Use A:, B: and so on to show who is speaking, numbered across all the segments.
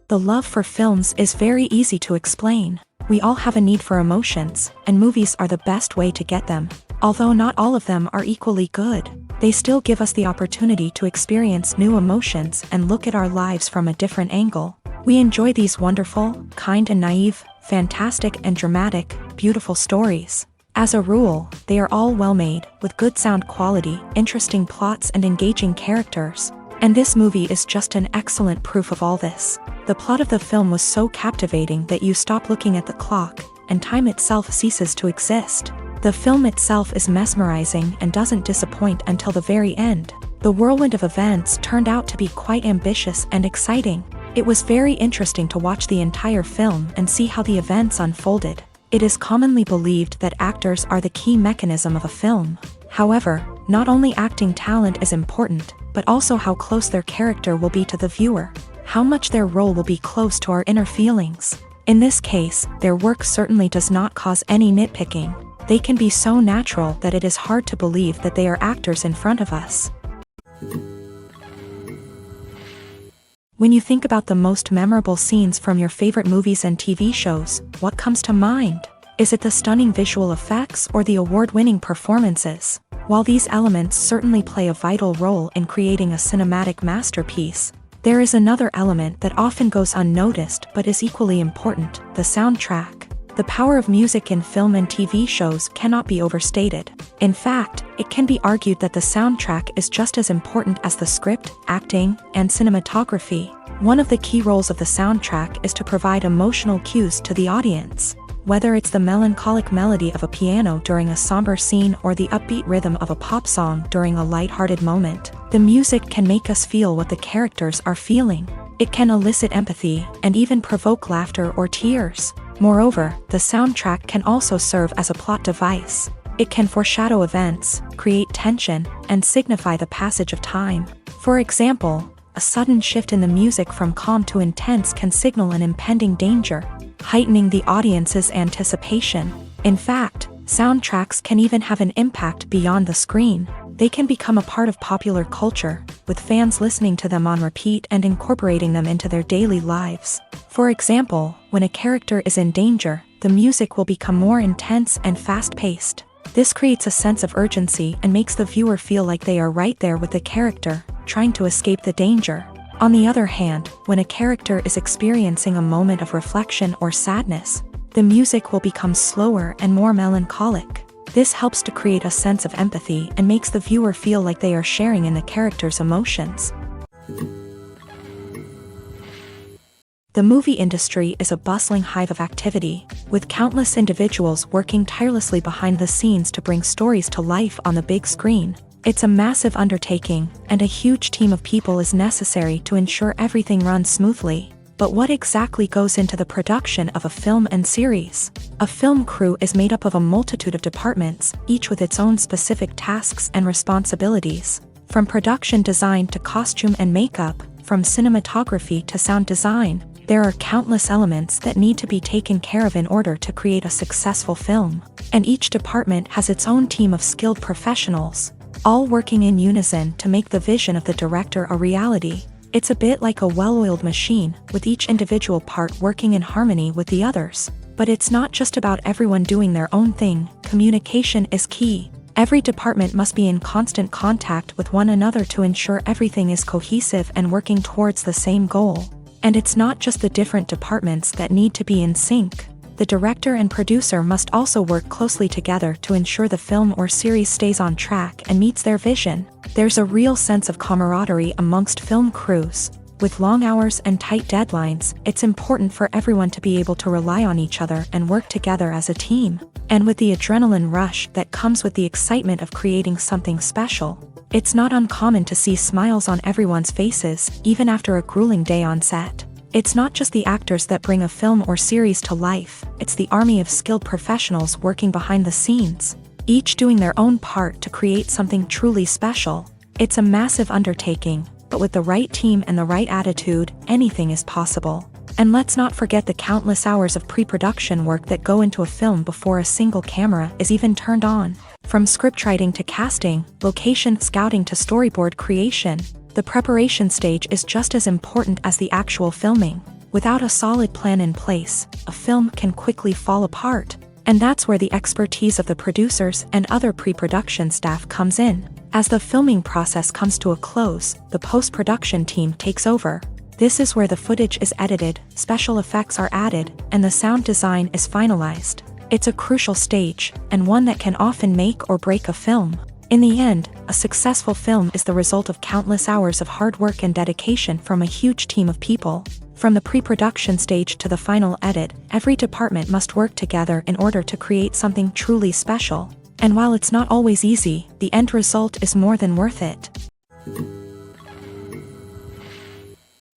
A: The love for films is very easy to explain. We all have a need for emotions, and movies are the best way to get them. Although not all of them are equally good, they still give us the opportunity to experience new emotions and look at our lives from a different angle. We enjoy these wonderful, kind and naive, fantastic and dramatic, beautiful stories. As a rule, they are all well-made, with good sound quality, interesting plots and engaging characters. And this movie is just an excellent proof of all this. The plot of the film was so captivating that you stop looking at the clock, and time itself ceases to exist. The film itself is mesmerizing and doesn't disappoint until the very end. The whirlwind of events turned out to be quite ambitious and exciting. It was very interesting to watch the entire film and see how the events unfolded. It is commonly believed that actors are the key mechanism of a film. However, not only acting talent is important, but also how close their character will be to the viewer. How much their role will be close to our inner feelings. In this case, their work certainly does not cause any nitpicking. They can be so natural that it is hard to believe that they are actors in front of us. When you think about the most memorable scenes from your favorite movies and TV shows, what comes to mind? Is it the stunning visual effects or the award-winning performances? While these elements certainly play a vital role in creating a cinematic masterpiece, there is another element that often goes unnoticed but is equally important: the soundtrack. The power of music in film and TV shows cannot be overstated. In fact, it can be argued that the soundtrack is just as important as the script, acting, and cinematography. One of the key roles of the soundtrack is to provide emotional cues to the audience. Whether it's the melancholic melody of a piano during a somber scene or the upbeat rhythm of a pop song during a lighthearted moment, the music can make us feel what the characters are feeling. It can elicit empathy and even provoke laughter or tears. Moreover, the soundtrack can also serve as a plot device. It can foreshadow events, create tension, and signify the passage of time. For example, a sudden shift in the music from calm to intense can signal an impending danger, heightening the audience's anticipation. In fact, soundtracks can even have an impact beyond the screen. They can become a part of popular culture, with fans listening to them on repeat and incorporating them into their daily lives. For example, when a character is in danger, the music will become more intense and fast-paced. This creates a sense of urgency and makes the viewer feel like they are right there with the character, trying to escape the danger. On the other hand, when a character is experiencing a moment of reflection or sadness, the music will become slower and more melancholic. This helps to create a sense of empathy and makes the viewer feel like they are sharing in the character's emotions. The movie industry is a bustling hive of activity, with countless individuals working tirelessly behind the scenes to bring stories to life on the big screen. It's a massive undertaking, and a huge team of people is necessary to ensure everything runs smoothly. But what exactly goes into the production of a film and series? A film crew is made up of a multitude of departments, each with its own specific tasks and responsibilities. From production design to costume and makeup, from cinematography to sound design, there are countless elements that need to be taken care of in order to create a successful film. And each department has its own team of skilled professionals, all working in unison to make the vision of the director a reality. It's a bit like a well-oiled machine, with each individual part working in harmony with the others. But it's not just about everyone doing their own thing. Communication is key. Every department must be in constant contact with one another to ensure everything is cohesive and working towards the same goal. And it's not just the different departments that need to be in sync. The director and producer must also work closely together to ensure the film or series stays on track and meets their vision. There's a real sense of camaraderie amongst film crews. With long hours and tight deadlines, it's important for everyone to be able to rely on each other and work together as a team. And with the adrenaline rush that comes with the excitement of creating something special, it's not uncommon to see smiles on everyone's faces, even after a grueling day on set. It's not just the actors that bring a film or series to life, it's the army of skilled professionals working behind the scenes, each doing their own part to create something truly special. It's a massive undertaking, but with the right team and the right attitude, anything is possible. And let's not forget the countless hours of pre-production work that go into a film before a single camera is even turned on. From scriptwriting to casting, location scouting to storyboard creation, the preparation stage is just as important as the actual filming. Without a solid plan in place, a film can quickly fall apart. And that's where the expertise of the producers and other pre-production staff comes in. As the filming process comes to a close, the post-production team takes over. This is where the footage is edited, special effects are added, and the sound design is finalized. It's a crucial stage, and one that can often make or break a film. In the end, a successful film is the result of countless hours of hard work and dedication from a huge team of people. From the pre-production stage to the final edit, every department must work together in order to create something truly special. And while it's not always easy, the end result is more than worth it.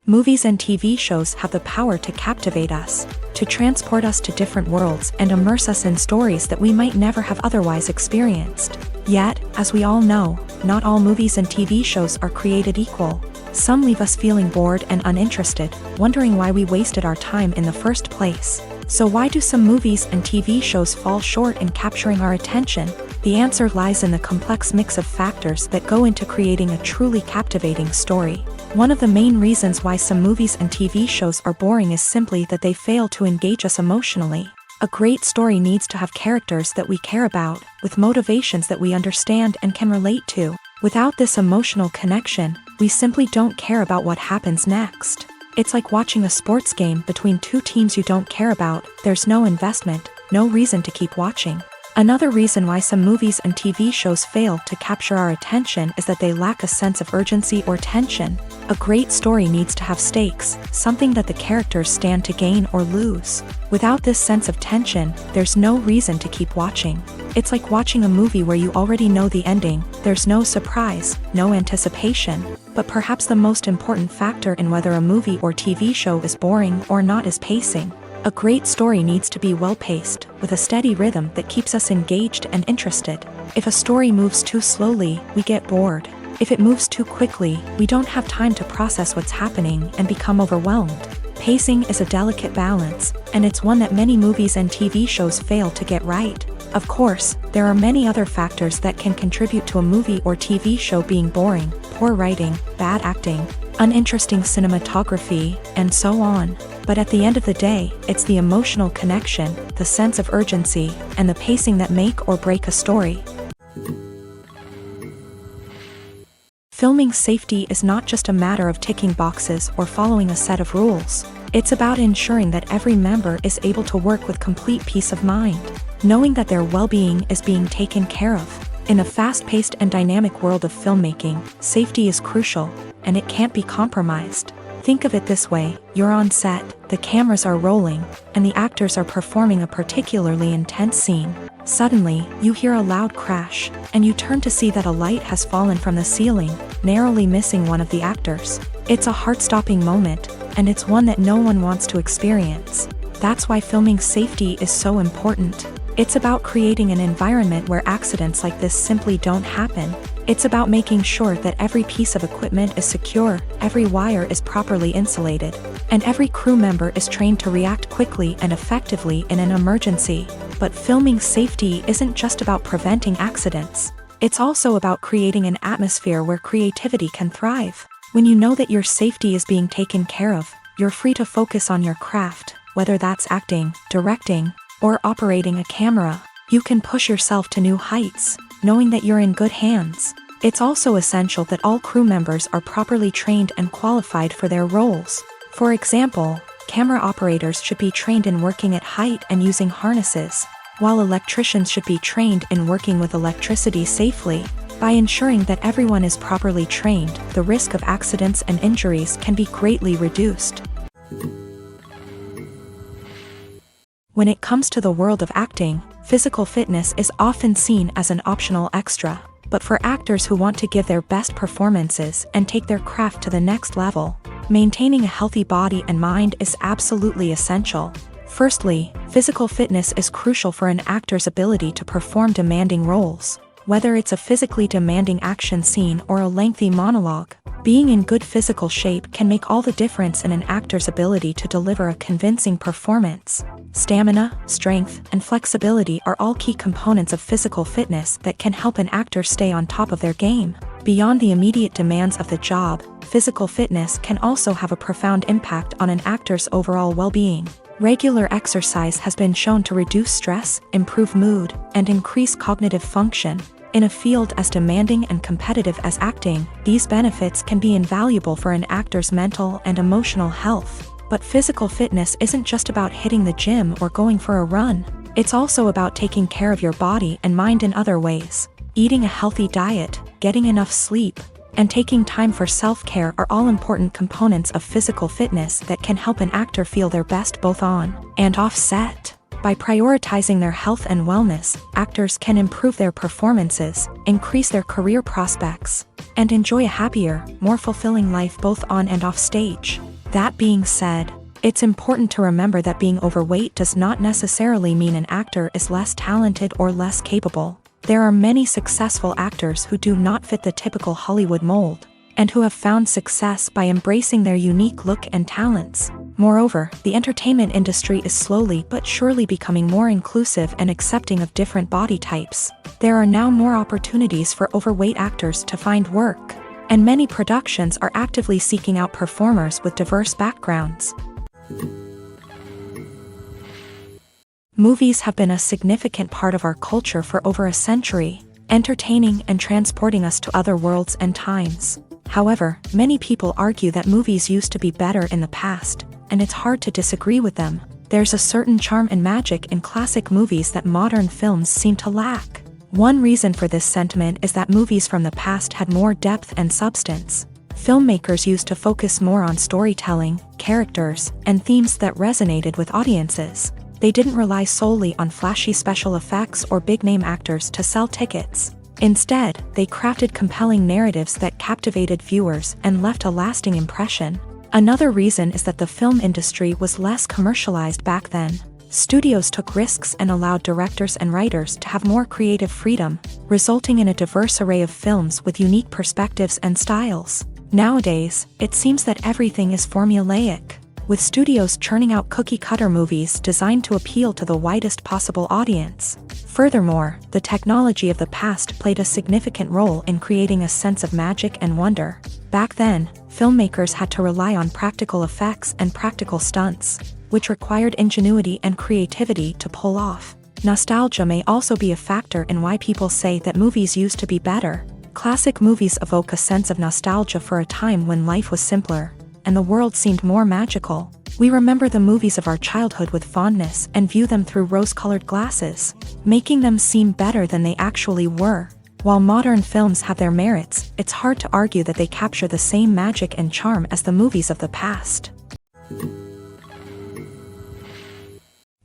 A: Movies and TV shows have the power to captivate us, to transport us to different worlds and immerse us in stories that we might never have otherwise experienced. Yet, as we all know, not all movies and TV shows are created equal. Some leave us feeling bored and uninterested, wondering why we wasted our time in the first place. So why do some movies and TV shows fall short in capturing our attention? The answer lies in the complex mix of factors that go into creating a truly captivating story. One of the main reasons why some movies and TV shows are boring is simply that they fail to engage us emotionally. A great story needs to have characters that we care about, with motivations that we understand and can relate to. Without this emotional connection, we simply don't care about what happens next. It's like watching a sports game between two teams you don't care about. There's no investment, no reason to keep watching. Another reason why some movies and TV shows fail to capture our attention is that they lack a sense of urgency or tension. A great story needs to have stakes, something that the characters stand to gain or lose. Without this sense of tension, there's no reason to keep watching. It's like watching a movie where you already know the ending. There's no surprise, no anticipation. But perhaps the most important factor in whether a movie or TV show is boring or not is pacing. A great story needs to be well-paced, with a steady rhythm that keeps us engaged and interested. If a story moves too slowly, we get bored. If it moves too quickly, we don't have time to process what's happening and become overwhelmed. Pacing is a delicate balance, and it's one that many movies and TV shows fail to get right. Of course, there are many other factors that can contribute to a movie or TV show being boring: poor writing, bad acting, uninteresting cinematography, and so on. But at the end of the day, it's the emotional connection, the sense of urgency, and the pacing that make or break a story. Filming safety is not just a matter of ticking boxes or following a set of rules. It's about ensuring that every member is able to work with complete peace of mind, knowing that their well-being is being taken care of. In a fast-paced and dynamic world of filmmaking, safety is crucial, and it can't be compromised. Think of it this way: you're on set, the cameras are rolling, and the actors are performing a particularly intense scene. Suddenly, you hear a loud crash, and you turn to see that a light has fallen from the ceiling, narrowly missing one of the actors. It's a heart-stopping moment, and it's one that no one wants to experience. That's why filming safety is so important. It's about creating an environment where accidents like this simply don't happen. It's about making sure that every piece of equipment is secure, every wire is properly insulated, and every crew member is trained to react quickly and effectively in an emergency. But filming safety isn't just about preventing accidents. It's also about creating an atmosphere where creativity can thrive. When you know that your safety is being taken care of, you're free to focus on your craft, whether that's acting, directing, or operating a camera. You can push yourself to new heights, knowing that you're in good hands. It's also essential that all crew members are properly trained and qualified for their roles. For example, camera operators should be trained in working at height and using harnesses, while electricians should be trained in working with electricity safely. By ensuring that everyone is properly trained, the risk of accidents and injuries can be greatly reduced. When it comes to the world of acting, physical fitness is often seen as an optional extra. But for actors who want to give their best performances and take their craft to the next level, maintaining a healthy body and mind is absolutely essential. Firstly, physical fitness is crucial for an actor's ability to perform demanding roles. Whether it's a physically demanding action scene or a lengthy monologue, being in good physical shape can make all the difference in an actor's ability to deliver a convincing performance. Stamina, strength, and flexibility are all key components of physical fitness that can help an actor stay on top of their game. Beyond the immediate demands of the job, physical fitness can also have a profound impact on an actor's overall well-being. Regular exercise has been shown to reduce stress, improve mood, and increase cognitive function. In a field as demanding and competitive as acting, these benefits can be invaluable for an actor's mental and emotional health. But physical fitness isn't just about hitting the gym or going for a run. It's also about taking care of your body and mind in other ways. Eating a healthy diet, getting enough sleep, and taking time for self-care are all important components of physical fitness that can help an actor feel their best both on and off set. By prioritizing their health and wellness, actors can improve their performances, increase their career prospects, and enjoy a happier, more fulfilling life both on and off stage. That being said, it's important to remember that being overweight does not necessarily mean an actor is less talented or less capable. There are many successful actors who do not fit the typical Hollywood mold, and who have found success by embracing their unique look and talents. Moreover, the entertainment industry is slowly but surely becoming more inclusive and accepting of different body types. There are now more opportunities for overweight actors to find work, and many productions are actively seeking out performers with diverse backgrounds. Movies have been a significant part of our culture for over a century, entertaining and transporting us to other worlds and times. However, many people argue that movies used to be better in the past, and it's hard to disagree with them. There's a certain charm and magic in classic movies that modern films seem to lack. One reason for this sentiment is that movies from the past had more depth and substance. Filmmakers used to focus more on storytelling, characters, and themes that resonated with audiences. They didn't rely solely on flashy special effects or big-name actors to sell tickets. Instead, they crafted compelling narratives that captivated viewers and left a lasting impression. Another reason is that the film industry was less commercialized back then. Studios took risks and allowed directors and writers to have more creative freedom, resulting in a diverse array of films with unique perspectives and styles. Nowadays, it seems that everything is formulaic, with studios churning out cookie-cutter movies designed to appeal to the widest possible audience. Furthermore, the technology of the past played a significant role in creating a sense of magic and wonder. Back then, filmmakers had to rely on practical effects and practical stunts, which required ingenuity and creativity to pull off. Nostalgia may also be a factor in why people say that movies used to be better. Classic movies evoke a sense of nostalgia for a time when life was simpler, and the world seemed more magical. We remember the movies of our childhood with fondness and view them through rose-colored glasses, making them seem better than they actually were. While modern films have their merits, it's hard to argue that they capture the same magic and charm as the movies of the past.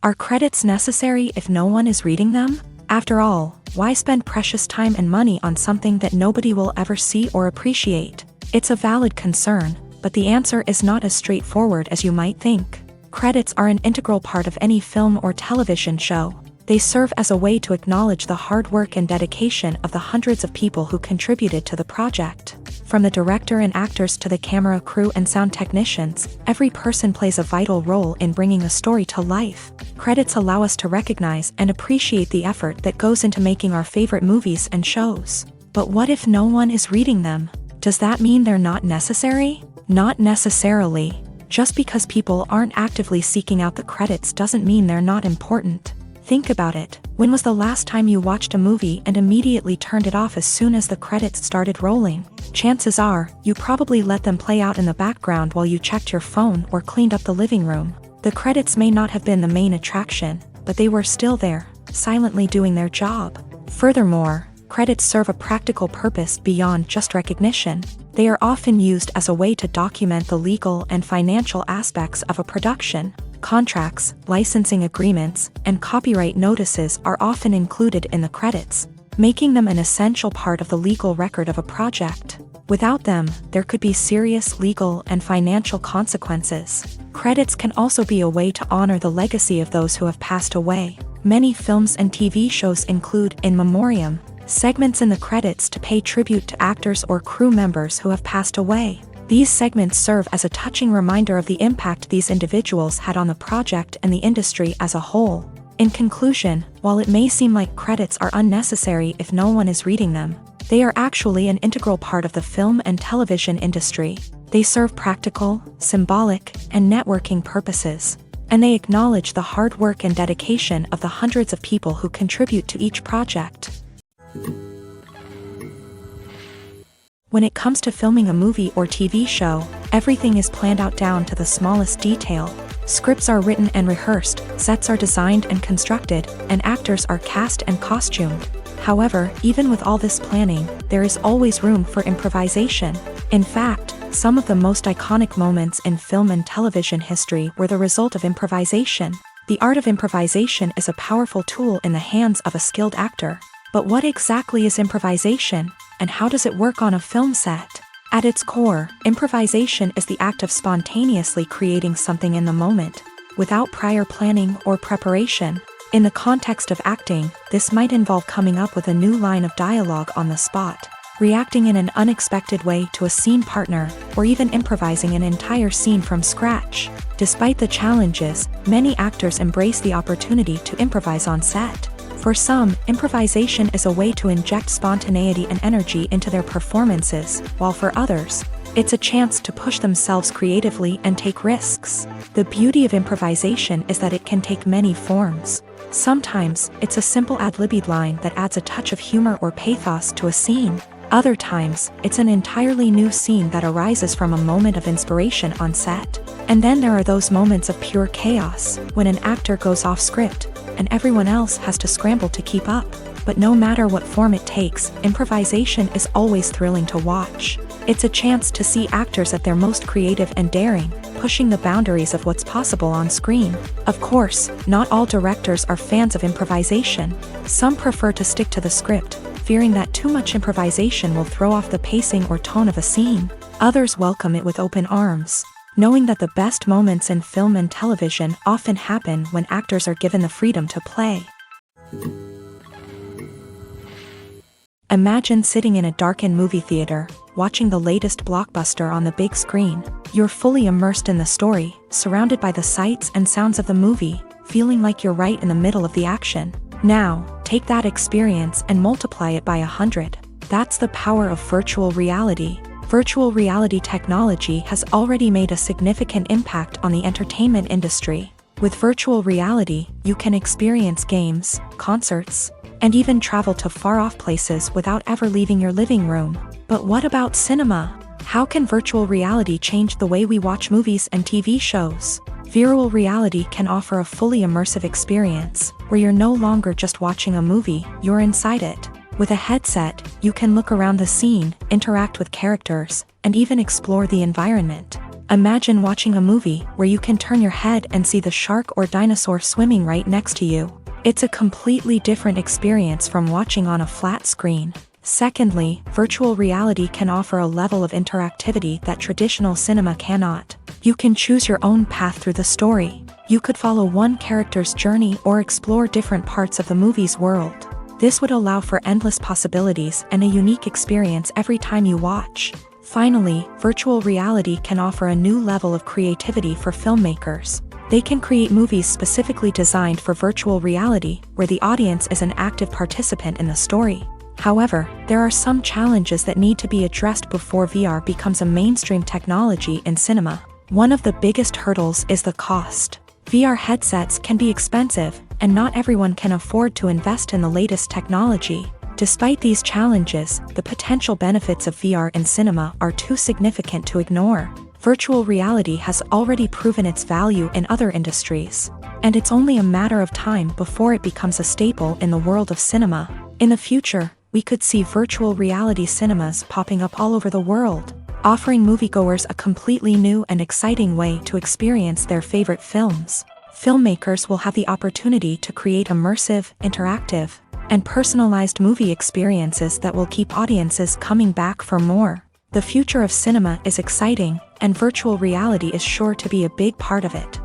A: Are credits necessary if no one is reading them? After all, why spend precious time and money on something that nobody will ever see or appreciate? It's a valid concern, but the answer is not as straightforward as you might think. Credits are an integral part of any film or television show. They serve as a way to acknowledge the hard work and dedication of the hundreds of people who contributed to the project. From the director and actors to the camera crew and sound technicians, every person plays a vital role in bringing a story to life. Credits allow us to recognize and appreciate the effort that goes into making our favorite movies and shows. But what if no one is reading them? Does that mean they're not necessary? Not necessarily. Just because people aren't actively seeking out the credits doesn't mean they're not important. Think about it. When was the last time you watched a movie and immediately turned it off as soon as the credits started rolling? Chances are, you probably let them play out in the background while you checked your phone or cleaned up the living room. The credits may not have been the main attraction, but they were still there, silently doing their job. Furthermore, credits serve a practical purpose beyond just recognition. They are often used as a way to document the legal and financial aspects of a production. Contracts, licensing agreements, and copyright notices are often included in the credits, making them an essential part of the legal record of a project. Without them, there could be serious legal and financial consequences. Credits can also be a way to honor the legacy of those who have passed away. Many films and TV shows include in memoriam segments in the credits to pay tribute to actors or crew members who have passed away. These segments serve as a touching reminder of the impact these individuals had on the project and the industry as a whole. In conclusion, while it may seem like credits are unnecessary if no one is reading them, They are actually an integral part of the film and television industry. They serve practical, symbolic, and networking purposes, and they acknowledge the hard work and dedication of the hundreds of people who contribute to each project. When it comes to filming a movie or TV show, everything is planned out down to the smallest detail. Scripts are written and rehearsed, sets are designed and constructed, and actors are cast and costumed. However, even with all this planning, there is always room for improvisation. In fact, some of the most iconic moments in film and television history were the result of improvisation. The art of improvisation is a powerful tool in the hands of a skilled actor. But what exactly is improvisation, and how does it work on a film set? At its core, improvisation is the act of spontaneously creating something in the moment, without prior planning or preparation. In the context of acting, this might involve coming up with a new line of dialogue on the spot, reacting in an unexpected way to a scene partner, or even improvising an entire scene from scratch. Despite the challenges, many actors embrace the opportunity to improvise on set. For some, improvisation is a way to inject spontaneity and energy into their performances, while for others, it's a chance to push themselves creatively and take risks. The beauty of improvisation is that it can take many forms. Sometimes, it's a simple ad-libbed line that adds a touch of humor or pathos to a scene. Other times, it's an entirely new scene that arises from a moment of inspiration on set. And then there are those moments of pure chaos, when an actor goes off script, and everyone else has to scramble to keep up. But no matter what form it takes, improvisation is always thrilling to watch. It's a chance to see actors at their most creative and daring, pushing the boundaries of what's possible on screen. Of course, not all directors are fans of improvisation. Some prefer to stick to the script, fearing that too much improvisation will throw off the pacing or tone of a scene. Others welcome it with open arms, knowing that the best moments in film and television often happen when actors are given the freedom to play. Imagine sitting in a darkened movie theater, watching the latest blockbuster on the big screen. You're fully immersed in the story, surrounded by the sights and sounds of the movie, feeling like you're right in the middle of the action. Now, take that experience and multiply it by 100. That's the power of virtual reality. Virtual reality technology has already made a significant impact on the entertainment industry. With virtual reality, you can experience games, concerts, and even travel to far-off places without ever leaving your living room. But what about cinema? How can virtual reality change the way we watch movies and TV shows? Virtual reality can offer a fully immersive experience, where you're no longer just watching a movie, you're inside it. With a headset, you can look around the scene, interact with characters, and even explore the environment. Imagine watching a movie where you can turn your head and see the shark or dinosaur swimming right next to you. It's a completely different experience from watching on a flat screen. Secondly, virtual reality can offer a level of interactivity that traditional cinema cannot. You can choose your own path through the story. You could follow one character's journey or explore different parts of the movie's world. This would allow for endless possibilities and a unique experience every time you watch. Finally, virtual reality can offer a new level of creativity for filmmakers. They can create movies specifically designed for virtual reality, where the audience is an active participant in the story. However, there are some challenges that need to be addressed before VR becomes a mainstream technology in cinema. One of the biggest hurdles is the cost. VR headsets can be expensive, and not everyone can afford to invest in the latest technology. Despite these challenges, the potential benefits of VR in cinema are too significant to ignore. Virtual reality has already proven its value in other industries, and it's only a matter of time before it becomes a staple in the world of cinema. In the future, we could see virtual reality cinemas popping up all over the world, offering moviegoers a completely new and exciting way to experience their favorite films. Filmmakers will have the opportunity to create immersive, interactive, and personalized movie experiences that will keep audiences coming back for more. The future of cinema is exciting, and virtual reality is sure to be a big part of it.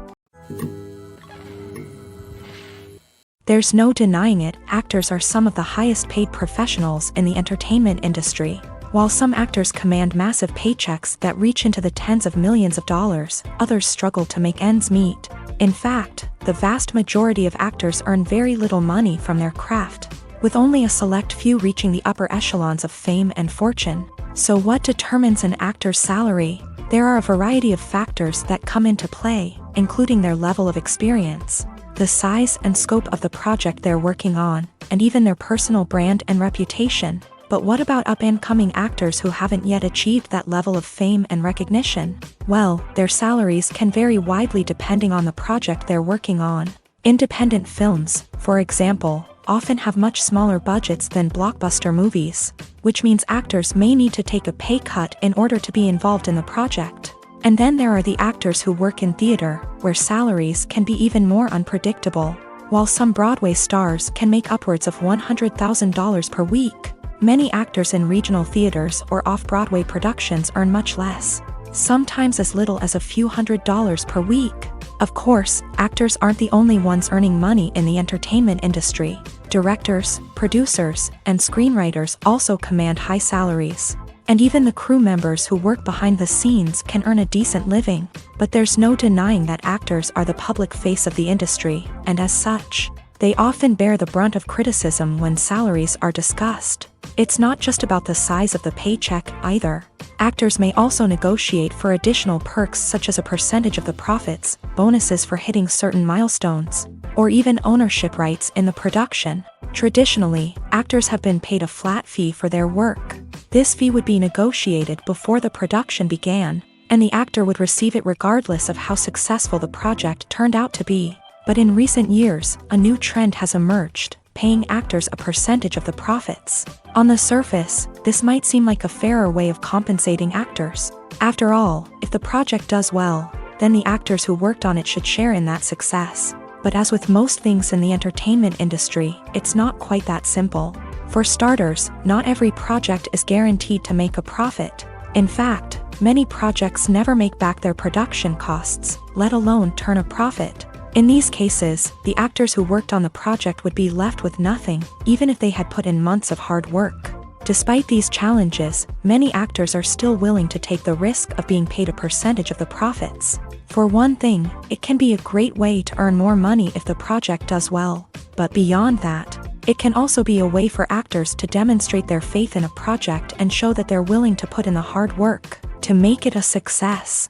A: There's no denying it, actors are some of the highest paid professionals in the entertainment industry. While some actors command massive paychecks that reach into the tens of millions of dollars, others struggle to make ends meet. In fact, the vast majority of actors earn very little money from their craft. with only a select few reaching the upper echelons of fame and fortune. So what determines an actor's salary? There are a variety of factors that come into play, including their level of experience, the size and scope of the project they're working on, and even their personal brand and reputation. But what about up-and-coming actors who haven't yet achieved that level of fame and recognition? Well, their salaries can vary widely depending on the project they're working on. Independent films, for example, often have much smaller budgets than blockbuster movies, which means actors may need to take a pay cut in order to be involved in the project. And then there are the actors who work in theater, where salaries can be even more unpredictable. While some Broadway stars can make upwards of $100,000 per week, many actors in regional theaters or off-Broadway productions earn much less, sometimes as little as a few $100s per week. Of course, actors aren't the only ones earning money in the entertainment industry. Directors, producers, and screenwriters also command high salaries. And even the crew members who work behind the scenes can earn a decent living. But there's no denying that actors are the public face of the industry, and as such, they often bear the brunt of criticism when salaries are discussed. It's not just about the size of the paycheck either. Actors may also negotiate for additional perks such as a percentage of the profits, bonuses for hitting certain milestones, or even ownership rights in the production. Traditionally, actors have been paid a flat fee for their work. This fee would be negotiated before the production began, and the actor would receive it regardless of how successful the project turned out to be. But in recent years, a new trend has emerged, paying actors a percentage of the profits. On the surface, this might seem like a fairer way of compensating actors. After all, if the project does well, then the actors who worked on it should share in that success. But as with most things in the entertainment industry, it's not quite that simple. For starters, not every project is guaranteed to make a profit. In fact, many projects never make back their production costs, let alone turn a profit. In these cases, the actors who worked on the project would be left with nothing, even if they had put in months of hard work. Despite these challenges, many actors are still willing to take the risk of being paid a percentage of the profits. For one thing, it can be a great way to earn more money if the project does well. But beyond that, it can also be a way for actors to demonstrate their faith in a project and show that they're willing to put in the hard work to make it a success.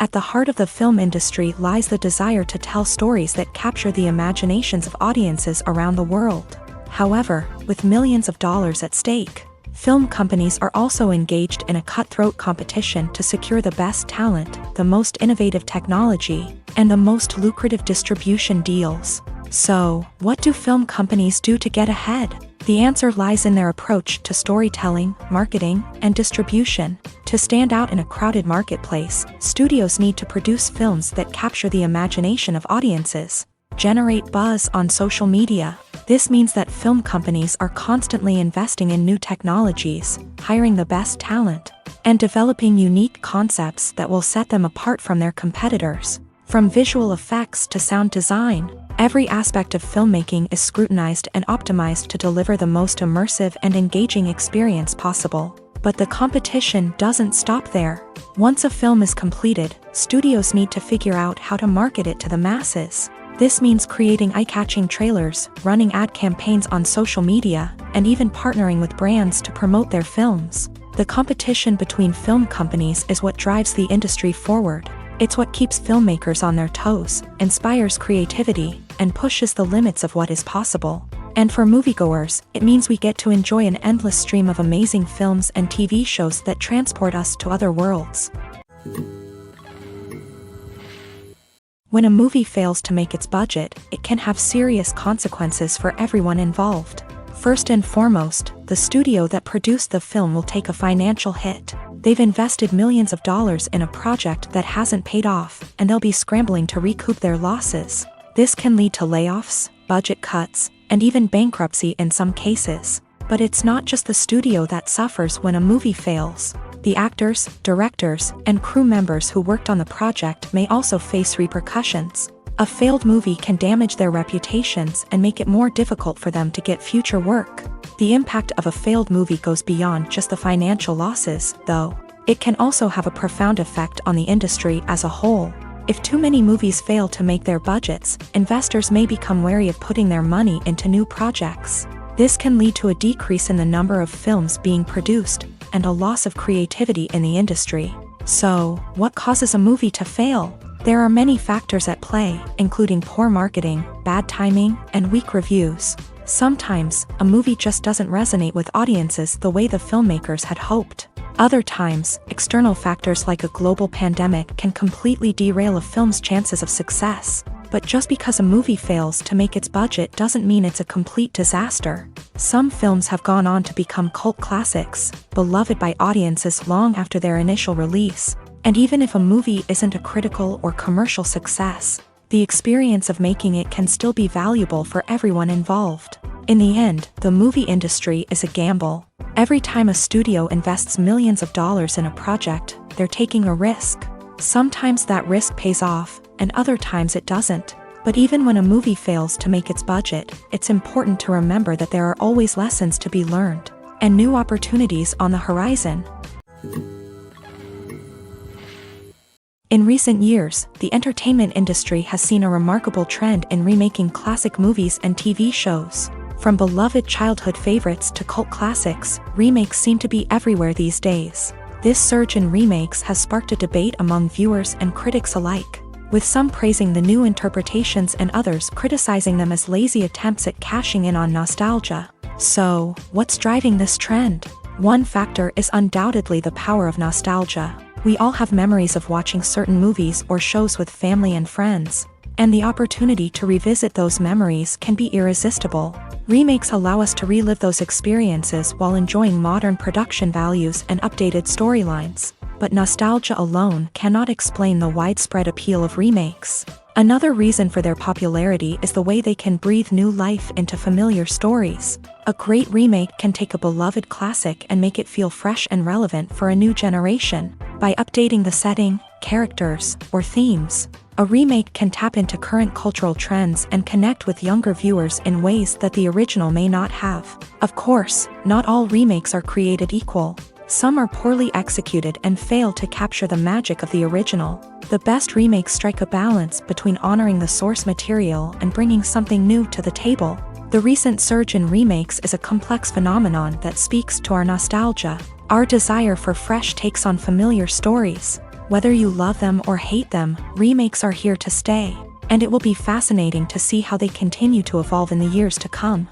A: At the heart of the film industry lies the desire to tell stories that capture the imaginations of audiences around the world. However, with millions of dollars at stake, film companies are also engaged in a cutthroat competition to secure the best talent, the most innovative technology, and the most lucrative distribution deals. So, what do film companies do to get ahead? The answer lies in their approach to storytelling, marketing, and distribution. To stand out in a crowded marketplace, studios need to produce films that capture the imagination of audiences, generate buzz on social media. This means that film companies are constantly investing in new technologies, hiring the best talent, and developing unique concepts that will set them apart from their competitors. From visual effects to sound design, every aspect of filmmaking is scrutinized and optimized to deliver the most immersive and engaging experience possible. But the competition doesn't stop there. Once a film is completed, studios need to figure out how to market it to the masses. This means creating eye-catching trailers, running ad campaigns on social media, and even partnering with brands to promote their films. The competition between film companies is what drives the industry forward. It's what keeps filmmakers on their toes, inspires creativity, and pushes the limits of what is possible. And for moviegoers, it means we get to enjoy an endless stream of amazing films and TV shows that transport us to other worlds. When a movie fails to make its budget, it can have serious consequences for everyone involved. First and foremost, the studio that produced the film will take a financial hit. They've invested millions of dollars in a project that hasn't paid off, and they'll be scrambling to recoup their losses. This can lead to layoffs, budget cuts, and even bankruptcy in some cases. But it's not just the studio that suffers when a movie fails. The actors, directors, and crew members who worked on the project may also face repercussions. A failed movie can damage their reputations and make it more difficult for them to get future work. The impact of a failed movie goes beyond just the financial losses, though. It can also have a profound effect on the industry as a whole. If too many movies fail to make their budgets, investors may become wary of putting their money into new projects. This can lead to a decrease in the number of films being produced, and a loss of creativity in the industry. So, what causes a movie to fail? There are many factors at play, including poor marketing, bad timing, and weak reviews. Sometimes, a movie just doesn't resonate with audiences the way the filmmakers had hoped. Other times, external factors like a global pandemic can completely derail a film's chances of success. But just because a movie fails to make its budget doesn't mean it's a complete disaster. Some films have gone on to become cult classics, beloved by audiences long after their initial release. And even if a movie isn't a critical or commercial success, the experience of making it can still be valuable for everyone involved. In the end, the movie industry is a gamble. Every time a studio invests millions of dollars in a project, they're taking a risk. Sometimes that risk pays off, and other times it doesn't. But even when a movie fails to make its budget, it's important to remember that there are always lessons to be learned, and new opportunities on the horizon. In recent years, the entertainment industry has seen a remarkable trend in remaking classic movies and TV shows. From beloved childhood favorites to cult classics, remakes seem to be everywhere these days. This surge in remakes has sparked a debate among viewers and critics alike, with some praising the new interpretations and others criticizing them as lazy attempts at cashing in on nostalgia. So, what's driving this trend? One factor is undoubtedly the power of nostalgia. We all have memories of watching certain movies or shows with family and friends, and the opportunity to revisit those memories can be irresistible. Remakes allow us to relive those experiences while enjoying modern production values and updated storylines. But nostalgia alone cannot explain the widespread appeal of remakes. Another reason for their popularity is the way they can breathe new life into familiar stories. A great remake can take a beloved classic and make it feel fresh and relevant for a new generation. By updating the setting, characters, or themes, a remake can tap into current cultural trends and connect with younger viewers in ways that the original may not have. Of course, not all remakes are created equal. Some are poorly executed and fail to capture the magic of the original. The best remakes strike a balance between honoring the source material and bringing something new to the table. The recent surge in remakes is a complex phenomenon that speaks to our nostalgia, our desire for fresh takes on familiar stories. Whether you love them or hate them, remakes are here to stay, and it will be fascinating to see how they continue to evolve in the years to come.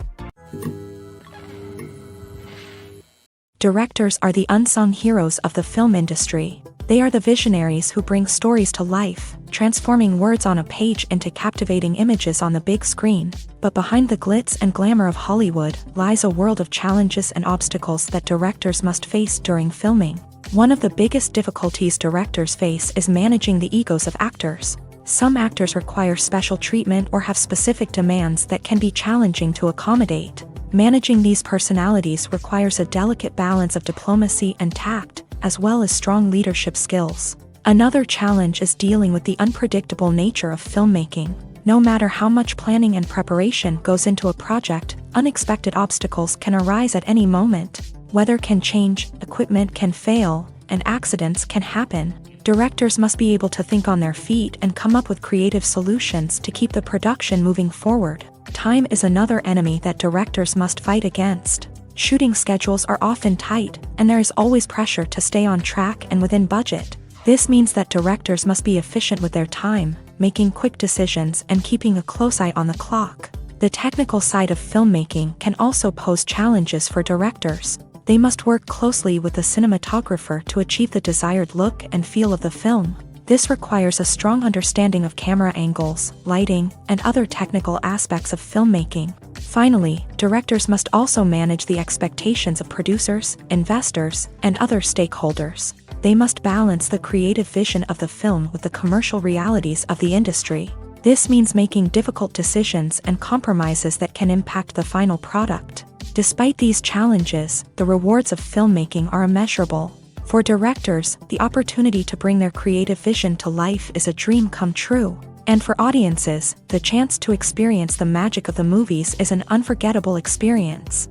A: Directors are the unsung heroes of the film industry. They are the visionaries who bring stories to life, transforming words on a page into captivating images on the big screen. But behind the glitz and glamour of Hollywood lies a world of challenges and obstacles that directors must face during filming. One of the biggest difficulties directors face is managing the egos of actors. Some actors require special treatment or have specific demands that can be challenging to accommodate. Managing these personalities requires a delicate balance of diplomacy and tact, as well as strong leadership skills. Another challenge is dealing with the unpredictable nature of filmmaking. No matter how much planning and preparation goes into a project, unexpected obstacles can arise at any moment. Weather can change, equipment can fail, and accidents can happen. Directors must be able to think on their feet and come up with creative solutions to keep the production moving forward. Time is another enemy that directors must fight against. Shooting schedules are often tight, and there is always pressure to stay on track and within budget. This means that directors must be efficient with their time, making quick decisions and keeping a close eye on the clock. The technical side of filmmaking can also pose challenges for directors. They must work closely with the cinematographer to achieve the desired look and feel of the film. This requires a strong understanding of camera angles, lighting, and other technical aspects of filmmaking. Finally, directors must also manage the expectations of producers, investors, and other stakeholders. They must balance the creative vision of the film with the commercial realities of the industry. This means making difficult decisions and compromises that can impact the final product. Despite these challenges, the rewards of filmmaking are immeasurable. For directors, the opportunity to bring their creative vision to life is a dream come true. And for audiences, the chance to experience the magic of the movies is an unforgettable experience.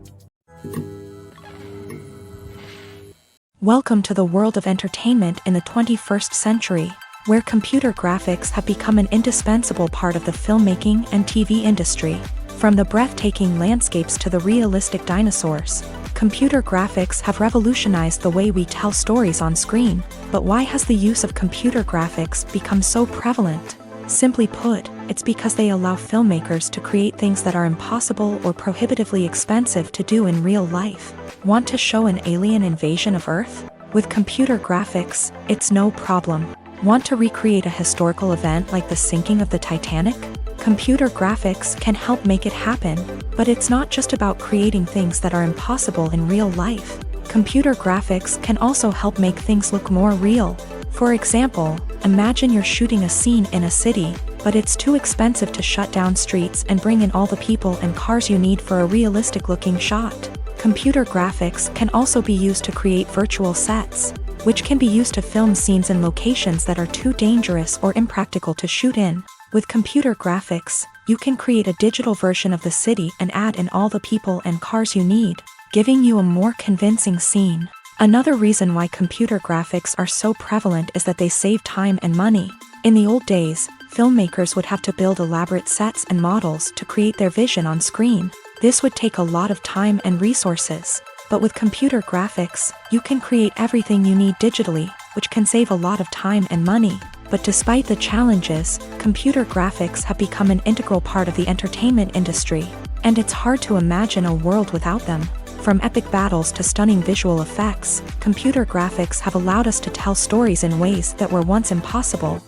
A: Welcome to the world of entertainment in the 21st century. where computer graphics have become an indispensable part of the filmmaking and TV industry. From the breathtaking landscapes to the realistic dinosaurs, computer graphics have revolutionized the way we tell stories on screen. But why has the use of computer graphics become so prevalent? Simply put, it's because they allow filmmakers to create things that are impossible or prohibitively expensive to do in real life. Want to show an alien invasion of Earth? With computer graphics, it's no problem. Want to recreate a historical event like the sinking of the Titanic? Computer graphics can help make it happen, but it's not just about creating things that are impossible in real life. Computer graphics can also help make things look more real. For example, imagine you're shooting a scene in a city, but it's too expensive to shut down streets and bring in all the people and cars you need for a realistic-looking shot. Computer graphics can also be used to create virtual sets, which can be used to film scenes in locations that are too dangerous or impractical to shoot in. With computer graphics, you can create a digital version of the city and add in all the people and cars you need, giving you a more convincing scene. Another reason why computer graphics are so prevalent is that they save time and money. In the old days, filmmakers would have to build elaborate sets and models to create their vision on screen. This would take a lot of time and resources. But with computer graphics, you can create everything you need digitally, which can save a lot of time and money. But despite the challenges, computer graphics have become an integral part of the entertainment industry, and it's hard to imagine a world without them. From epic battles to stunning visual effects, computer graphics have allowed us to tell stories in ways that were once impossible.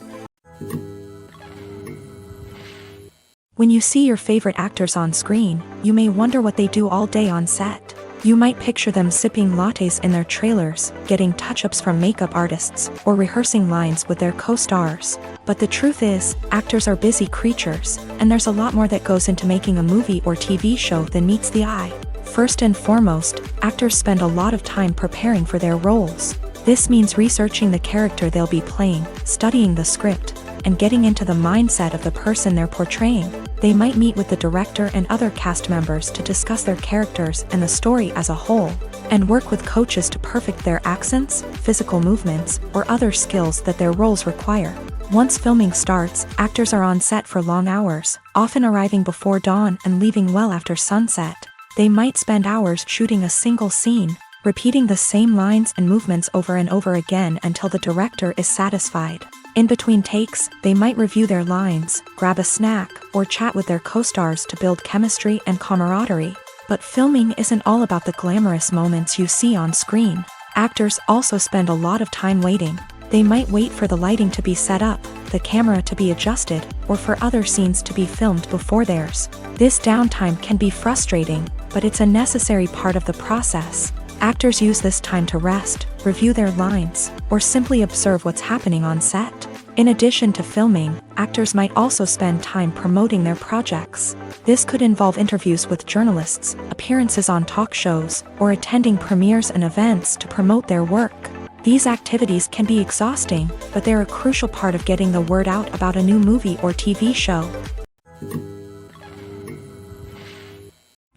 A: When you see your favorite actors on screen, you may wonder what they do all day on set. You might picture them sipping lattes in their trailers, getting touch-ups from makeup artists, or rehearsing lines with their co-stars. But the truth is, actors are busy creatures, and there's a lot more that goes into making a movie or TV show than meets the eye. First and foremost, actors spend a lot of time preparing for their roles. This means researching the character they'll be playing, studying the script, and getting into the mindset of the person they're portraying. They might meet with the director and other cast members to discuss their characters and the story as a whole, and work with coaches to perfect their accents, physical movements, or other skills that their roles require. Once filming starts, actors are on set for long hours, often arriving before dawn and leaving well after sunset. They might spend hours shooting a single scene, repeating the same lines and movements over and over again until the director is satisfied. In between takes, they might review their lines, grab a snack, or chat with their co-stars to build chemistry and camaraderie. But filming isn't all about the glamorous moments you see on screen. Actors also spend a lot of time waiting. They might wait for the lighting to be set up, the camera to be adjusted, or for other scenes to be filmed before theirs. This downtime can be frustrating, but it's a necessary part of the process. Actors use this time to rest, review their lines, or simply observe what's happening on set. In addition to filming, actors might also spend time promoting their projects. This could involve interviews with journalists, appearances on talk shows, or attending premieres and events to promote their work. These activities can be exhausting, but they're a crucial part of getting the word out about a new movie or TV show.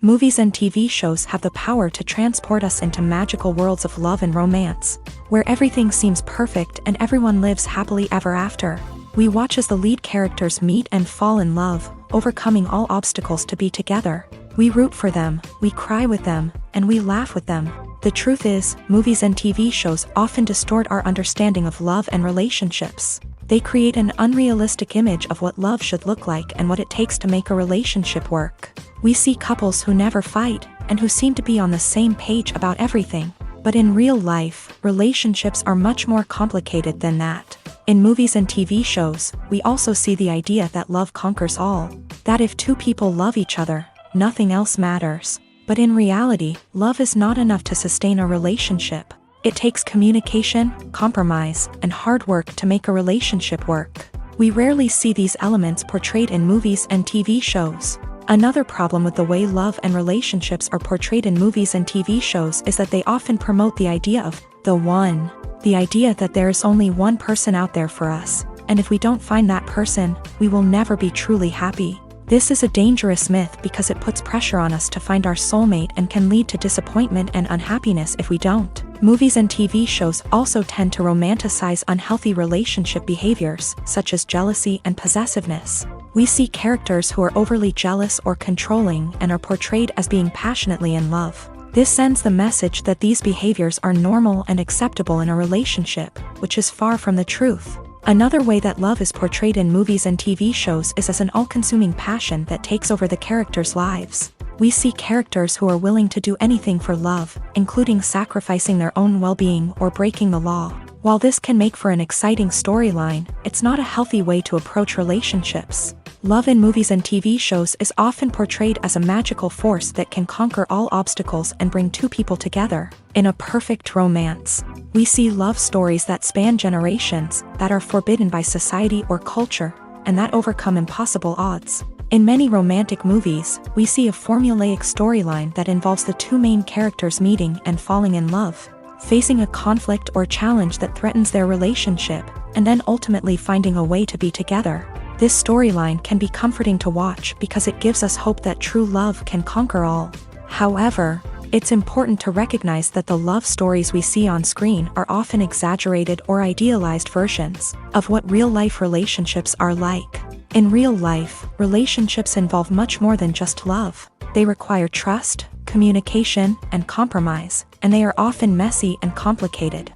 A: Movies and TV shows have the power to transport us into magical worlds of love and romance, where everything seems perfect and everyone lives happily ever after. We watch as the lead characters meet and fall in love, overcoming all obstacles to be together. We root for them, we cry with them, and we laugh with them. The truth is, movies and TV shows often distort our understanding of love and relationships. They create an unrealistic image of what love should look like and what it takes to make a relationship work. We see couples who never fight, and who seem to be on the same page about everything. But in real life, relationships are much more complicated than that. In movies and TV shows, we also see the idea that love conquers all. That if two people love each other, nothing else matters. But in reality, love is not enough to sustain a relationship. It takes communication, compromise, and hard work to make a relationship work. We rarely see these elements portrayed in movies and TV shows. Another problem with the way love and relationships are portrayed in movies and TV shows is that they often promote the idea of the one. The idea that there is only one person out there for us, and if we don't find that person, we will never be truly happy. This is a dangerous myth because it puts pressure on us to find our soulmate and can lead to disappointment and unhappiness if we don't. Movies and TV shows also tend to romanticize unhealthy relationship behaviors, such as jealousy and possessiveness. We see characters who are overly jealous or controlling and are portrayed as being passionately in love. This sends the message that these behaviors are normal and acceptable in a relationship, which is far from the truth. Another way that love is portrayed in movies and TV shows is as an all-consuming passion that takes over the characters' lives. We see characters who are willing to do anything for love, including sacrificing their own well-being or breaking the law. While this can make for an exciting storyline, it's not a healthy way to approach relationships. Love in movies and TV shows is often portrayed as a magical force that can conquer all obstacles and bring two people together. In a perfect romance, we see love stories that span generations, that are forbidden by society or culture, and that overcome impossible odds. In many romantic movies, we see a formulaic storyline that involves the two main characters meeting and falling in love, facing a conflict or challenge that threatens their relationship, and then ultimately finding a way to be together. This storyline can be comforting to watch because it gives us hope that true love can conquer all. However, it's important to recognize that the love stories we see on screen are often exaggerated or idealized versions of what real-life relationships are like. In real life, relationships involve much more than just love. They require trust, communication, and compromise, and they are often messy and complicated.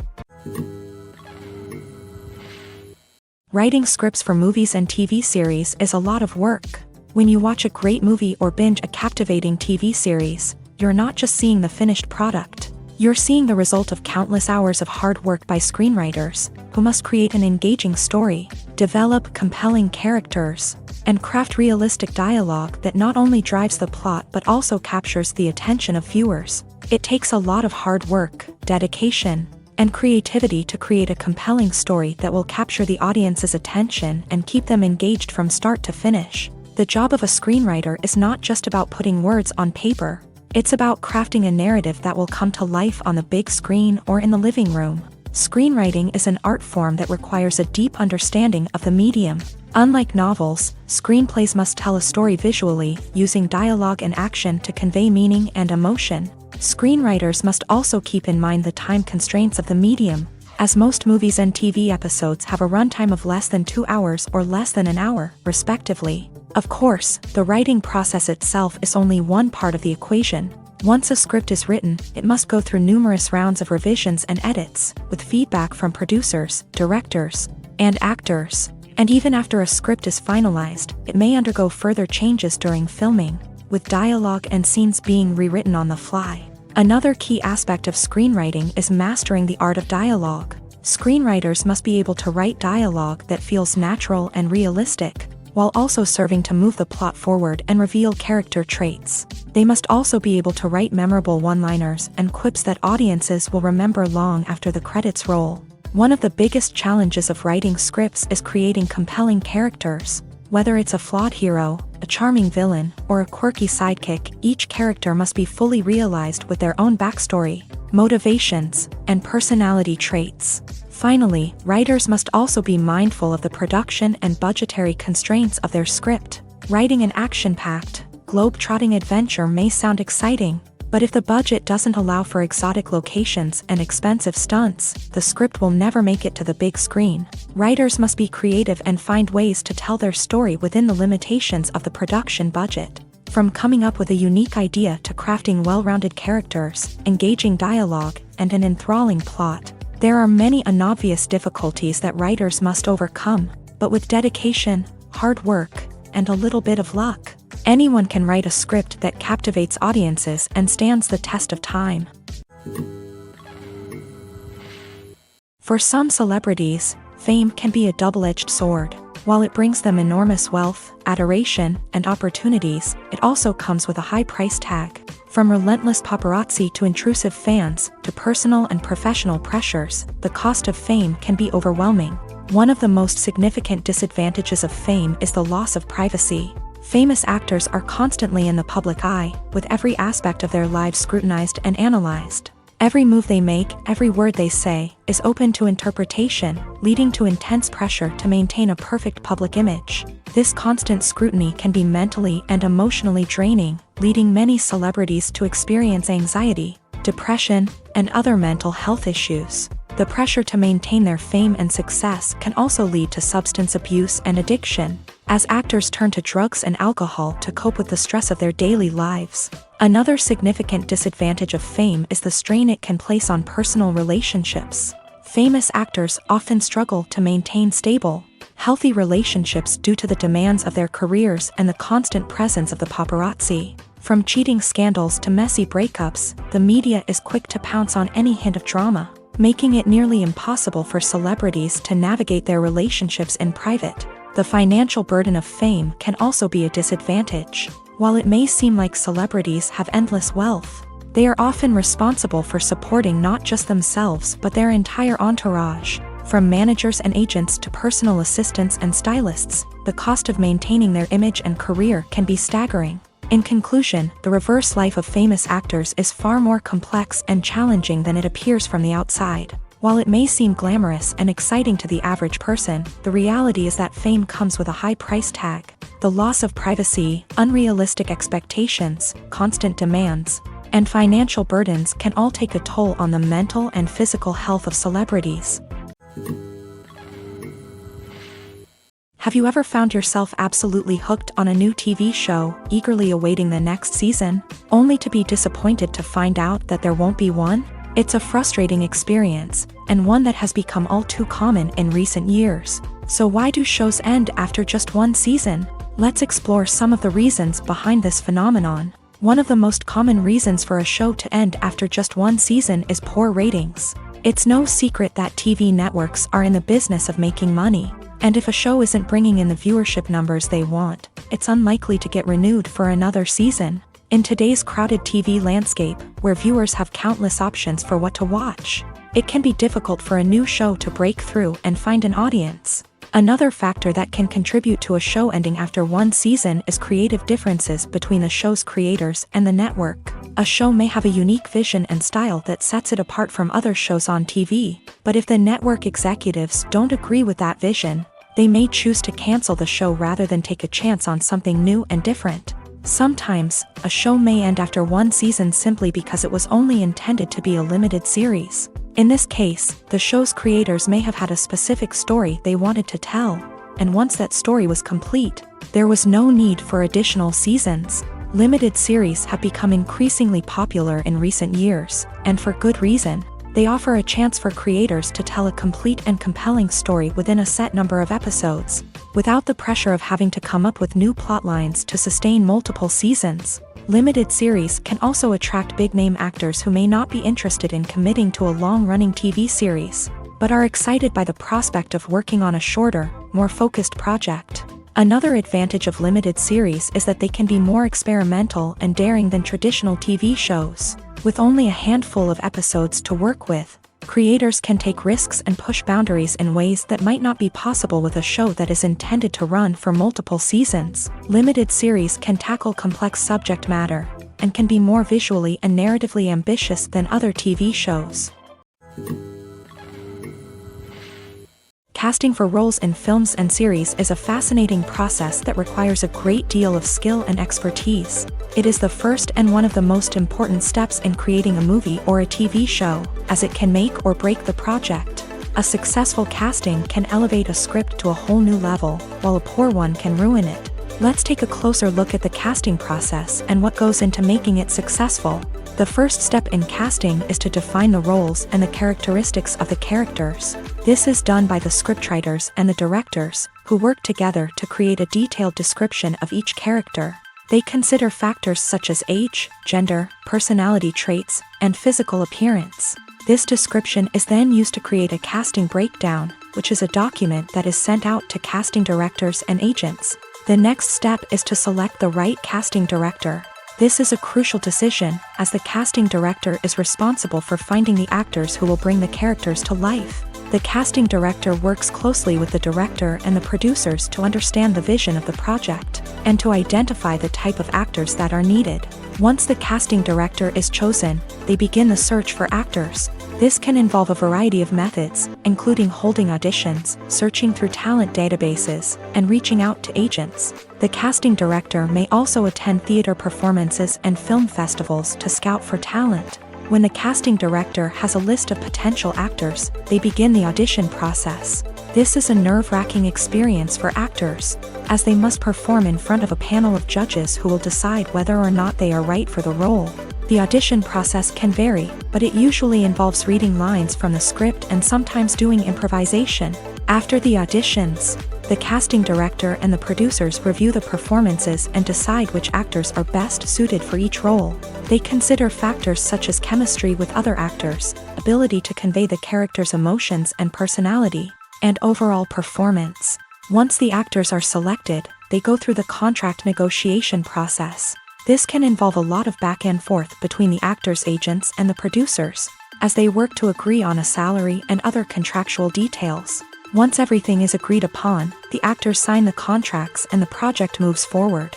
A: Writing scripts for movies and TV series is a lot of work. When you watch a great movie or binge a captivating TV series, you're not just seeing the finished product. You're seeing the result of countless hours of hard work by screenwriters, who must create an engaging story, develop compelling characters, and craft realistic dialogue that not only drives the plot but also captures the attention of viewers. It takes a lot of hard work, dedication, and creativity to create a compelling story that will capture the audience's attention and keep them engaged from start to finish. The job of a screenwriter is not just about putting words on paper. It's about crafting a narrative that will come to life on the big screen or in the living room. Screenwriting is an art form that requires a deep understanding of the medium. Unlike novels, screenplays must tell a story visually, using dialogue and action to convey meaning and emotion. Screenwriters must also keep in mind the time constraints of the medium, as most movies and TV episodes have a runtime of less than 2 hours or less than an hour, respectively. Of course, the writing process itself is only one part of the equation. Once a script is written, it must go through numerous rounds of revisions and edits, with feedback from producers, directors, and actors. And even after a script is finalized, it may undergo further changes during filming, with dialogue and scenes being rewritten on the fly. Another key aspect of screenwriting is mastering the art of dialogue. Screenwriters must be able to write dialogue that feels natural and realistic, while also serving to move the plot forward and reveal character traits. They must also be able to write memorable one-liners and quips that audiences will remember long after the credits roll. One of the biggest challenges of writing scripts is creating compelling characters. Whether it's a flawed hero, a charming villain, or a quirky sidekick, each character must be fully realized with their own backstory, motivations, and personality traits. Finally, writers must also be mindful of the production and budgetary constraints of their script. Writing an action-packed, globe-trotting adventure may sound exciting, but if the budget doesn't allow for exotic locations and expensive stunts, the script will never make it to the big screen. Writers must be creative and find ways to tell their story within the limitations of the production budget. From coming up with a unique idea to crafting well-rounded characters, engaging dialogue, and an enthralling plot, there are many unobvious difficulties that writers must overcome, but with dedication, hard work, and a little bit of luck, anyone can write a script that captivates audiences and stands the test of time. For some celebrities, fame can be a double-edged sword. While it brings them enormous wealth, adoration, and opportunities, it also comes with a high price tag. From relentless paparazzi to intrusive fans, to personal and professional pressures, the cost of fame can be overwhelming. One of the most significant disadvantages of fame is the loss of privacy. Famous actors are constantly in the public eye, with every aspect of their lives scrutinized and analyzed. Every move they make, every word they say, is open to interpretation, leading to intense pressure to maintain a perfect public image. This constant scrutiny can be mentally and emotionally draining, leading many celebrities to experience anxiety, depression, and other mental health issues. The pressure to maintain their fame and success can also lead to substance abuse and addiction, as actors turn to drugs and alcohol to cope with the stress of their daily lives. Another significant disadvantage of fame is the strain it can place on personal relationships. Famous actors often struggle to maintain stable, healthy relationships due to the demands of their careers and the constant presence of the paparazzi. From cheating scandals to messy breakups, the media is quick to pounce on any hint of drama, making it nearly impossible for celebrities to navigate their relationships in private. The financial burden of fame can also be a disadvantage. While it may seem like celebrities have endless wealth, they are often responsible for supporting not just themselves but their entire entourage. From managers and agents to personal assistants and stylists, the cost of maintaining their image and career can be staggering. In conclusion, the reverse life of famous actors is far more complex and challenging than it appears from the outside. While it may seem glamorous and exciting to the average person, the reality is that fame comes with a high price tag. The loss of privacy, unrealistic expectations, constant demands, and financial burdens can all take a toll on the mental and physical health of celebrities. Have you ever found yourself absolutely hooked on a new TV show, eagerly awaiting the next season, only to be disappointed to find out that there won't be one? It's a frustrating experience, and one that has become all too common in recent years. So why do shows end after just one season? Let's explore some of the reasons behind this phenomenon. One of the most common reasons for a show to end after just one season is poor ratings. It's no secret that TV networks are in the business of making money. And if a show isn't bringing in the viewership numbers they want, it's unlikely to get renewed for another season. In today's crowded TV landscape, where viewers have countless options for what to watch, it can be difficult for a new show to break through and find an audience. Another factor that can contribute to a show ending after one season is creative differences between the show's creators and the network. A show may have a unique vision and style that sets it apart from other shows on TV, but if the network executives don't agree with that vision, they may choose to cancel the show rather than take a chance on something new and different. Sometimes, a show may end after one season simply because it was only intended to be a limited series. In this case, the show's creators may have had a specific story they wanted to tell, and once that story was complete, there was no need for additional seasons. Limited series have become increasingly popular in recent years, and for good reason. They offer a chance for creators to tell a complete and compelling story within a set number of episodes, without the pressure of having to come up with new plotlines to sustain multiple seasons. Limited series can also attract big-name actors who may not be interested in committing to a long-running TV series, but are excited by the prospect of working on a shorter, more focused project. Another advantage of limited series is that they can be more experimental and daring than traditional TV shows. With only a handful of episodes to work with, creators can take risks and push boundaries in ways that might not be possible with a show that is intended to run for multiple seasons. Limited series can tackle complex subject matter, and can be more visually and narratively ambitious than other TV shows. Casting for roles in films and series is a fascinating process that requires a great deal of skill and expertise. It is the first and one of the most important steps in creating a movie or a TV show, as it can make or break the project. A successful casting can elevate a script to a whole new level, while a poor one can ruin it. Let's take a closer look at the casting process and what goes into making it successful. The first step in casting is to define the roles and the characteristics of the characters. This is done by the scriptwriters and the directors, who work together to create a detailed description of each character. They consider factors such as age, gender, personality traits, and physical appearance. This description is then used to create a casting breakdown, which is a document that is sent out to casting directors and agents. The next step is to select the right casting director. This is a crucial decision, as the casting director is responsible for finding the actors who will bring the characters to life. The casting director works closely with the director and the producers to understand the vision of the project, and to identify the type of actors that are needed. Once the casting director is chosen, they begin the search for actors. This can involve a variety of methods, including holding auditions, searching through talent databases, and reaching out to agents. The casting director may also attend theater performances and film festivals to scout for talent. When the casting director has a list of potential actors, they begin the audition process. This is a nerve-wracking experience for actors, as they must perform in front of a panel of judges who will decide whether or not they are right for the role. The audition process can vary, but it usually involves reading lines from the script and sometimes doing improvisation. After the auditions, the casting director and the producers review the performances and decide which actors are best suited for each role. They consider factors such as chemistry with other actors, ability to convey the character's emotions and personality, and overall performance. Once the actors are selected, they go through the contract negotiation process. This can involve a lot of back and forth between the actors' agents and the producers, as they work to agree on a salary and other contractual details. Once everything is agreed upon, the actors sign the contracts and the project moves forward.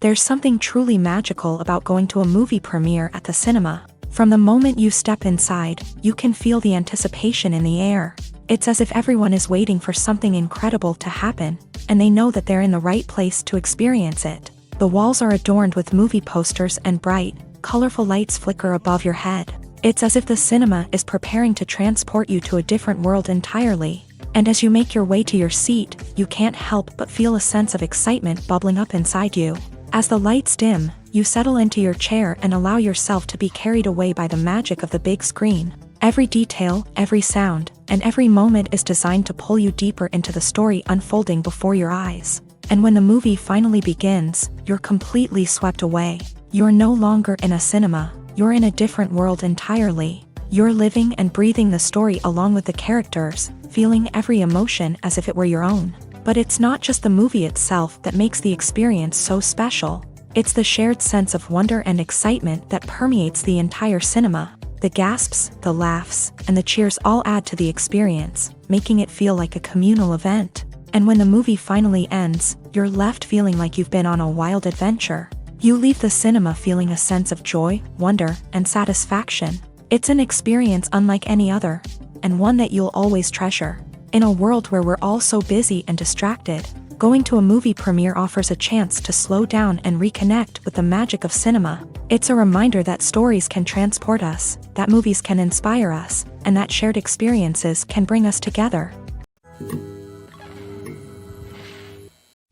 A: There's something truly magical about going to a movie premiere at the cinema. From the moment you step inside, you can feel the anticipation in the air. It's as if everyone is waiting for something incredible to happen, and they know that they're in the right place to experience it. The walls are adorned with movie posters and bright, colorful lights flicker above your head. It's as if the cinema is preparing to transport you to a different world entirely. And as you make your way to your seat, you can't help but feel a sense of excitement bubbling up inside you. As the lights dim, you settle into your chair and allow yourself to be carried away by the magic of the big screen. Every detail, every sound, and every moment is designed to pull you deeper into the story unfolding before your eyes. And when the movie finally begins, you're completely swept away. You're no longer in a cinema. You're in a different world entirely. You're living and breathing the story along with the characters, feeling every emotion as if it were your own. But it's not just the movie itself that makes the experience so special. It's the shared sense of wonder and excitement that permeates the entire cinema. The gasps, the laughs, and the cheers all add to the experience, making it feel like a communal event. And when the movie finally ends, you're left feeling like you've been on a wild adventure. You leave the cinema feeling a sense of joy, wonder, and satisfaction. It's an experience unlike any other, and one that you'll always treasure. In a world where we're all so busy and distracted, going to a movie premiere offers a chance to slow down and reconnect with the magic of cinema. It's a reminder that stories can transport us, that movies can inspire us, and that shared experiences can bring us together.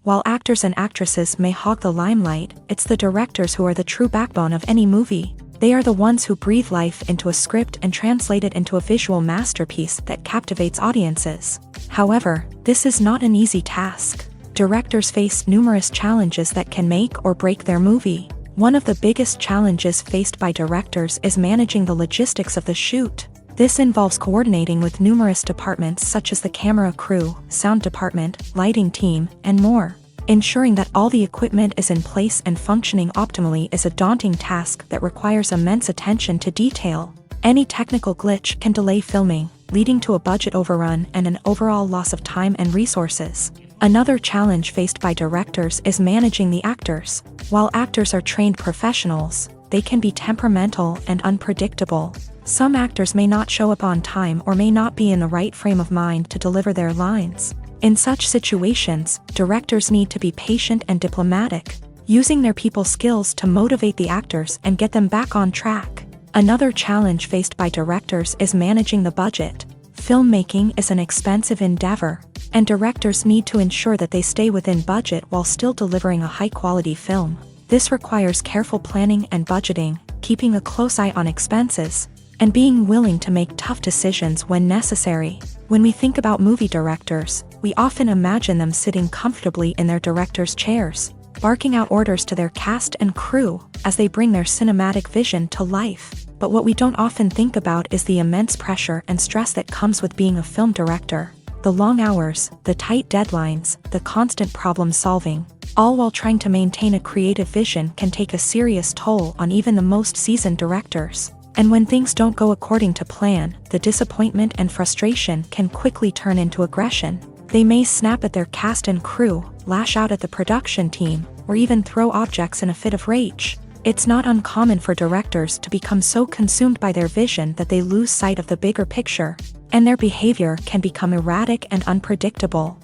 A: While actors and actresses may hog the limelight, it's the directors who are the true backbone of any movie. They are the ones who breathe life into a script and translate it into a visual masterpiece that captivates audiences. However, this is not an easy task. Directors face numerous challenges that can make or break their movie. One of the biggest challenges faced by directors is managing the logistics of the shoot. This involves coordinating with numerous departments such as the camera crew, sound department, lighting team, and more. Ensuring that all the equipment is in place and functioning optimally is a daunting task that requires immense attention to detail. Any technical glitch can delay filming, leading to a budget overrun and an overall loss of time and resources. Another challenge faced by directors is managing the actors. While actors are trained professionals, they can be temperamental and unpredictable. Some actors may not show up on time or may not be in the right frame of mind to deliver their lines. In such situations, directors need to be patient and diplomatic, using their people skills to motivate the actors and get them back on track. Another challenge faced by directors is managing the budget. Filmmaking is an expensive endeavor, and directors need to ensure that they stay within budget while still delivering a high-quality film. This requires careful planning and budgeting, keeping a close eye on expenses, and being willing to make tough decisions when necessary. When we think about movie directors, we often imagine them sitting comfortably in their director's chairs, barking out orders to their cast and crew as they bring their cinematic vision to life. But what we don't often think about is the immense pressure and stress that comes with being a film director. The long hours, the tight deadlines, the constant problem solving, all while trying to maintain a creative vision can take a serious toll on even the most seasoned directors. And when things don't go according to plan, the disappointment and frustration can quickly turn into aggression. They may snap at their cast and crew, lash out at the production team, or even throw objects in a fit of rage. It's not uncommon for directors to become so consumed by their vision that they lose sight of the bigger picture, and their behavior can become erratic and unpredictable.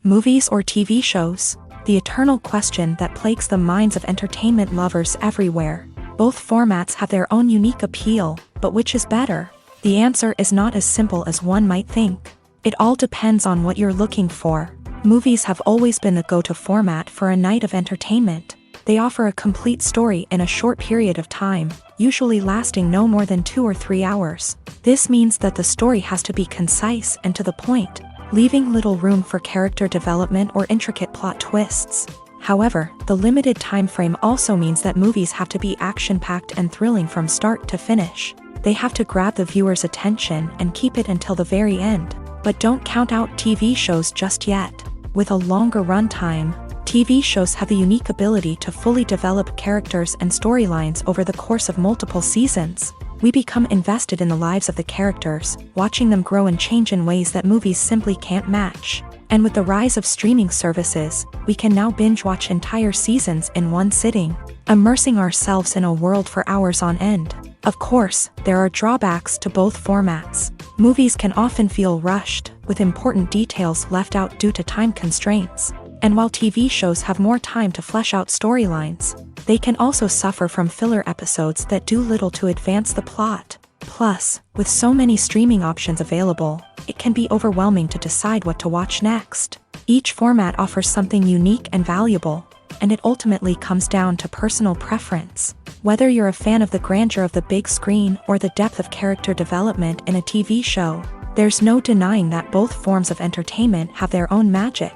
A: Movies or TV shows? the eternal question that plagues the minds of entertainment lovers everywhere. Both formats have their own unique appeal, but which is better? The answer is not as simple as one might think. It all depends on what you're looking for. Movies have always been the go-to format for a night of entertainment. They offer a complete story in a short period of time, usually lasting no more than 2 or 3 hours. This means that the story has to be concise and to the point, leaving little room for character development or intricate plot twists. However, the limited time frame also means that movies have to be action-packed and thrilling from start to finish. They have to grab the viewer's attention and keep it until the very end. But don't count out TV shows just yet. With a longer runtime, TV shows have the unique ability to fully develop characters and storylines over the course of multiple seasons. We become invested in the lives of the characters, watching them grow and change in ways that movies simply can't match. And with the rise of streaming services, we can now binge-watch entire seasons in one sitting, immersing ourselves in a world for hours on end. Of course, there are drawbacks to both formats. Movies can often feel rushed, with important details left out due to time constraints. And while TV shows have more time to flesh out storylines, they can also suffer from filler episodes that do little to advance the plot. Plus, with so many streaming options available, it can be overwhelming to decide what to watch next. Each format offers something unique and valuable, and it ultimately comes down to personal preference. Whether you're a fan of the grandeur of the big screen or the depth of character development in a TV show, there's no denying that both forms of entertainment have their own magic.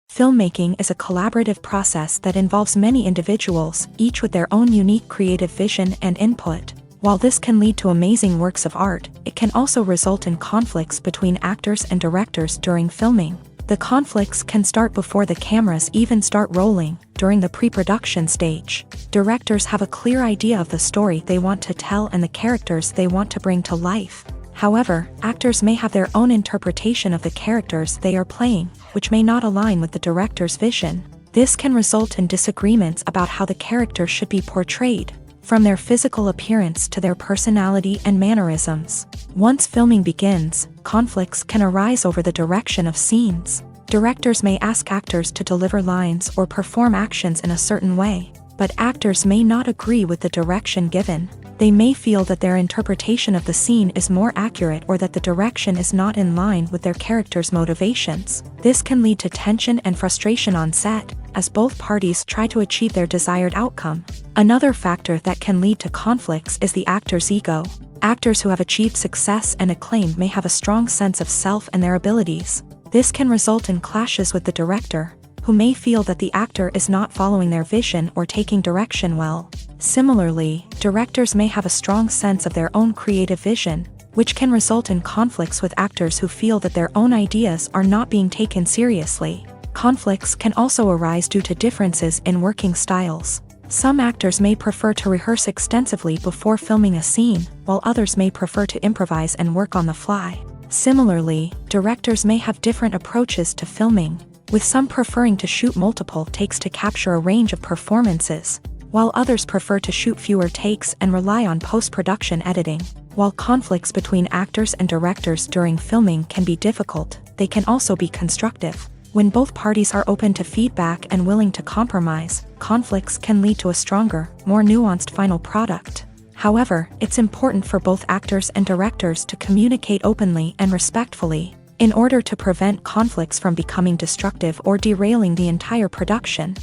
A: Filmmaking is a collaborative process that involves many individuals, each with their own unique creative vision and input. While this can lead to amazing works of art, it can also result in conflicts between actors and directors during filming. The conflicts can start before the cameras even start rolling, during the pre-production stage. Directors have a clear idea of the story they want to tell and the characters they want to bring to life. However, actors may have their own interpretation of the characters they are playing, which may not align with the director's vision. This can result in disagreements about how the character should be portrayed, from their physical appearance to their personality and mannerisms. Once filming begins, conflicts can arise over the direction of scenes. Directors may ask actors to deliver lines or perform actions in a certain way, but actors may not agree with the direction given. They may feel that their interpretation of the scene is more accurate or that the direction is not in line with their character's motivations. This can lead to tension and frustration on set, as both parties try to achieve their desired outcome. Another factor that can lead to conflicts is the actor's ego. Actors who have achieved success and acclaim may have a strong sense of self and their abilities. This can result in clashes with the director, who may feel that the actor is not following their vision or taking direction well. Similarly, directors may have a strong sense of their own creative vision, which can result in conflicts with actors who feel that their own ideas are not being taken seriously. Conflicts can also arise due to differences in working styles. Some actors may prefer to rehearse extensively before filming a scene, while others may prefer to improvise and work on the fly. Similarly, directors may have different approaches to filming, with some preferring to shoot multiple takes to capture a range of performances, while others prefer to shoot fewer takes and rely on post-production editing. While conflicts between actors and directors during filming can be difficult, they can also be constructive. When both parties are open to feedback and willing to compromise, conflicts can lead to a stronger, more nuanced final product. However, it's important for both actors and directors to communicate openly and respectfully, in order to prevent conflicts from becoming destructive or derailing the entire production.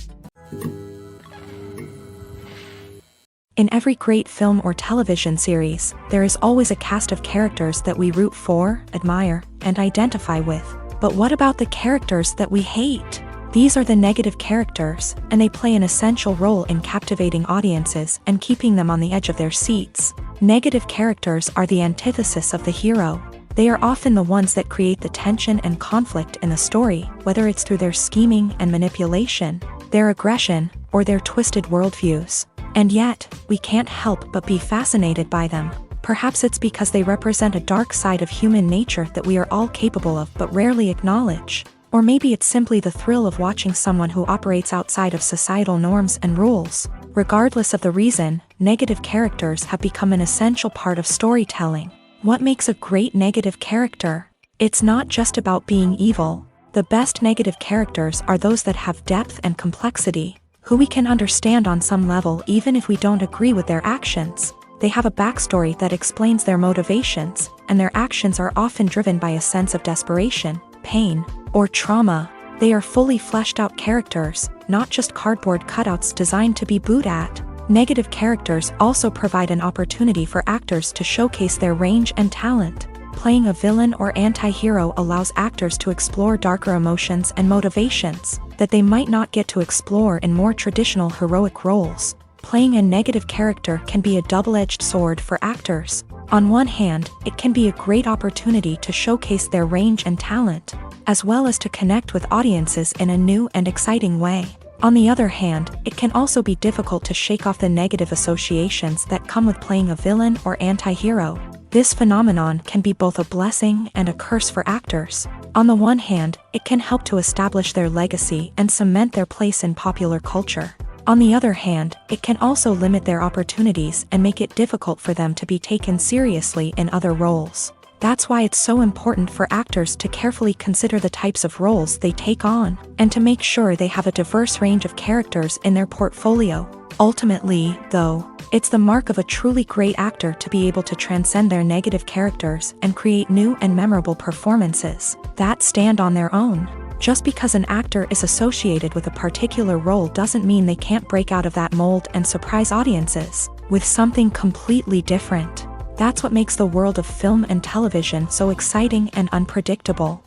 A: In every great film or television series, there is always a cast of characters that we root for, admire, and identify with. But what about the characters that we hate? These are the negative characters, and they play an essential role in captivating audiences and keeping them on the edge of their seats. Negative characters are the antithesis of the hero. They are often the ones that create the tension and conflict in the story, whether it's through their scheming and manipulation, their aggression, or their twisted worldviews. And yet, we can't help but be fascinated by them. Perhaps it's because they represent a dark side of human nature that we are all capable of but rarely acknowledge. Or maybe it's simply the thrill of watching someone who operates outside of societal norms and rules. Regardless of the reason, negative characters have become an essential part of storytelling. What makes a great negative character? It's not just about being evil. The best negative characters are those that have depth and complexity, who we can understand on some level even if we don't agree with their actions. They have a backstory that explains their motivations, and their actions are often driven by a sense of desperation, pain, or trauma. They are fully fleshed out characters, not just cardboard cutouts designed to be booed at. Negative characters also provide an opportunity for actors to showcase their range and talent. Playing a villain or anti-hero allows actors to explore darker emotions and motivations that they might not get to explore in more traditional heroic roles. Playing a negative character can be a double-edged sword for actors. On one hand, it can be a great opportunity to showcase their range and talent, as well as to connect with audiences in a new and exciting way. On the other hand, it can also be difficult to shake off the negative associations that come with playing a villain or anti-hero. This phenomenon can be both a blessing and a curse for actors. On the one hand, it can help to establish their legacy and cement their place in popular culture. On the other hand, it can also limit their opportunities and make it difficult for them to be taken seriously in other roles. That's why it's so important for actors to carefully consider the types of roles they take on, and to make sure they have a diverse range of characters in their portfolio. Ultimately, though, it's the mark of a truly great actor to be able to transcend their negative characters and create new and memorable performances that stand on their own. Just because an actor is associated with a particular role doesn't mean they can't break out of that mold and surprise audiences with something completely different. That's what makes the world of film and television so exciting and unpredictable.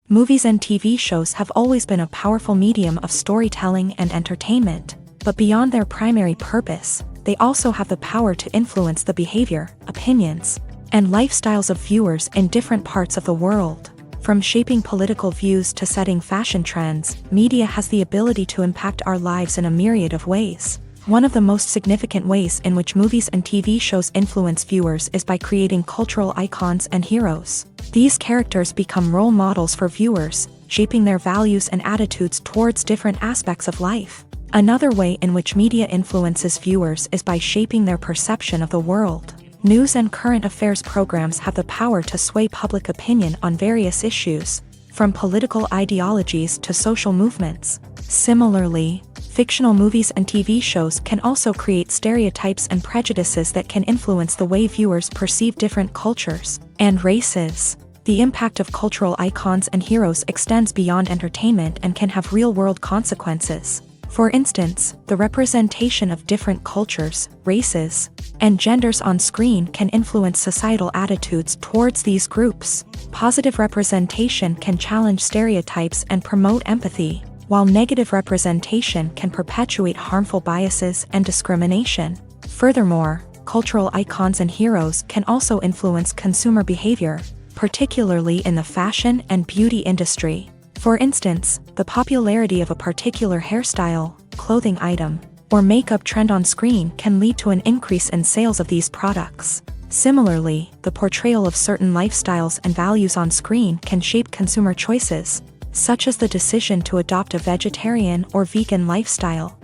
A: Movies and TV shows have always been a powerful medium of storytelling and entertainment, but beyond their primary purpose, they also have the power to influence the behavior, opinions, and lifestyles of viewers in different parts of the world. From shaping political views to setting fashion trends, media has the ability to impact our lives in a myriad of ways. One of the most significant ways in which movies and TV shows influence viewers is by creating cultural icons and heroes. These characters become role models for viewers, shaping their values and attitudes towards different aspects of life. Another way in which media influences viewers is by shaping their perception of the world. News and current affairs programs have the power to sway public opinion on various issues, from political ideologies to social movements. Similarly, fictional movies and TV shows can also create stereotypes and prejudices that can influence the way viewers perceive different cultures and races. The impact of cultural icons and heroes extends beyond entertainment and can have real-world consequences. For instance, the representation of different cultures, races, and genders on screen can influence societal attitudes towards these groups. Positive representation can challenge stereotypes and promote empathy, while negative representation can perpetuate harmful biases and discrimination. Furthermore, cultural icons and heroes can also influence consumer behavior, particularly in the fashion and beauty industry. For instance, the popularity of a particular hairstyle, clothing item, or makeup trend on screen can lead to an increase in sales of these products. Similarly, the portrayal of certain lifestyles and values on screen can shape consumer choices, such as the decision to adopt a vegetarian or vegan lifestyle.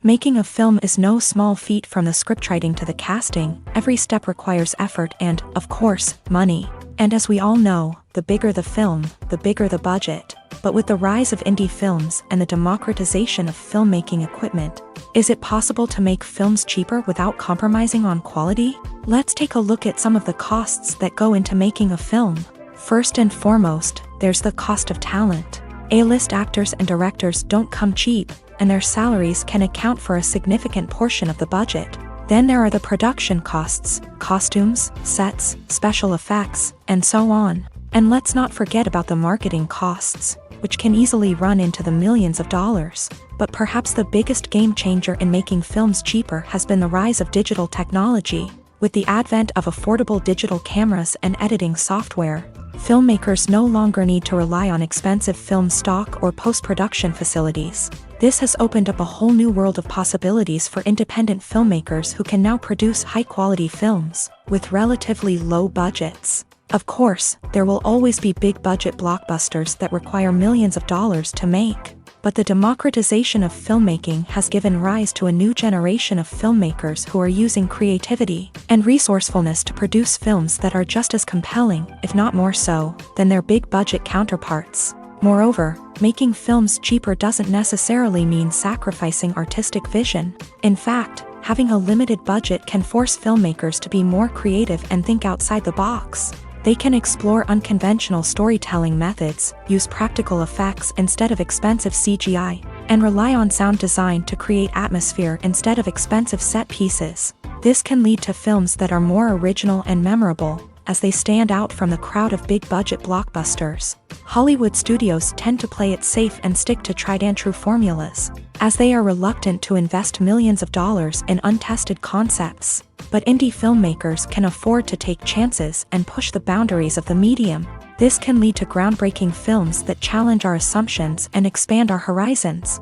A: Making a film is no small feat. From the scriptwriting to the casting, every step requires effort and, of course, money. And as we all know, the bigger the film, the bigger the budget. But with the rise of indie films and the democratization of filmmaking equipment, is it possible to make films cheaper without compromising on quality? Let's take a look at some of the costs that go into making a film. First and foremost, there's the cost of talent. A-list actors and directors don't come cheap, and their salaries can account for a significant portion of the budget. Then there are the production costs, costumes, sets, special effects, and so on. And let's not forget about the marketing costs, which can easily run into the millions of dollars. But perhaps the biggest game changer in making films cheaper has been the rise of digital technology. With the advent of affordable digital cameras and editing software, filmmakers no longer need to rely on expensive film stock or post-production facilities. This has opened up a whole new world of possibilities for independent filmmakers who can now produce high-quality films with relatively low budgets. Of course, there will always be big-budget blockbusters that require millions of dollars to make. but the democratization of filmmaking has given rise to a new generation of filmmakers who are using creativity and resourcefulness to produce films that are just as compelling, if not more so, than their big-budget counterparts. Moreover, making films cheaper doesn't necessarily mean sacrificing artistic vision. In fact, having a limited budget can force filmmakers to be more creative and think outside the box. They can explore unconventional storytelling methods, use practical effects instead of expensive CGI, and rely on sound design to create atmosphere instead of expensive set pieces. This can lead to films that are more original and memorable, as they stand out from the crowd of big-budget blockbusters. Hollywood studios tend to play it safe and stick to tried-and-true formulas, as they are reluctant to invest millions of dollars in untested concepts. But indie filmmakers can afford to take chances and push the boundaries of the medium. This can lead to groundbreaking films that challenge our assumptions and expand our horizons.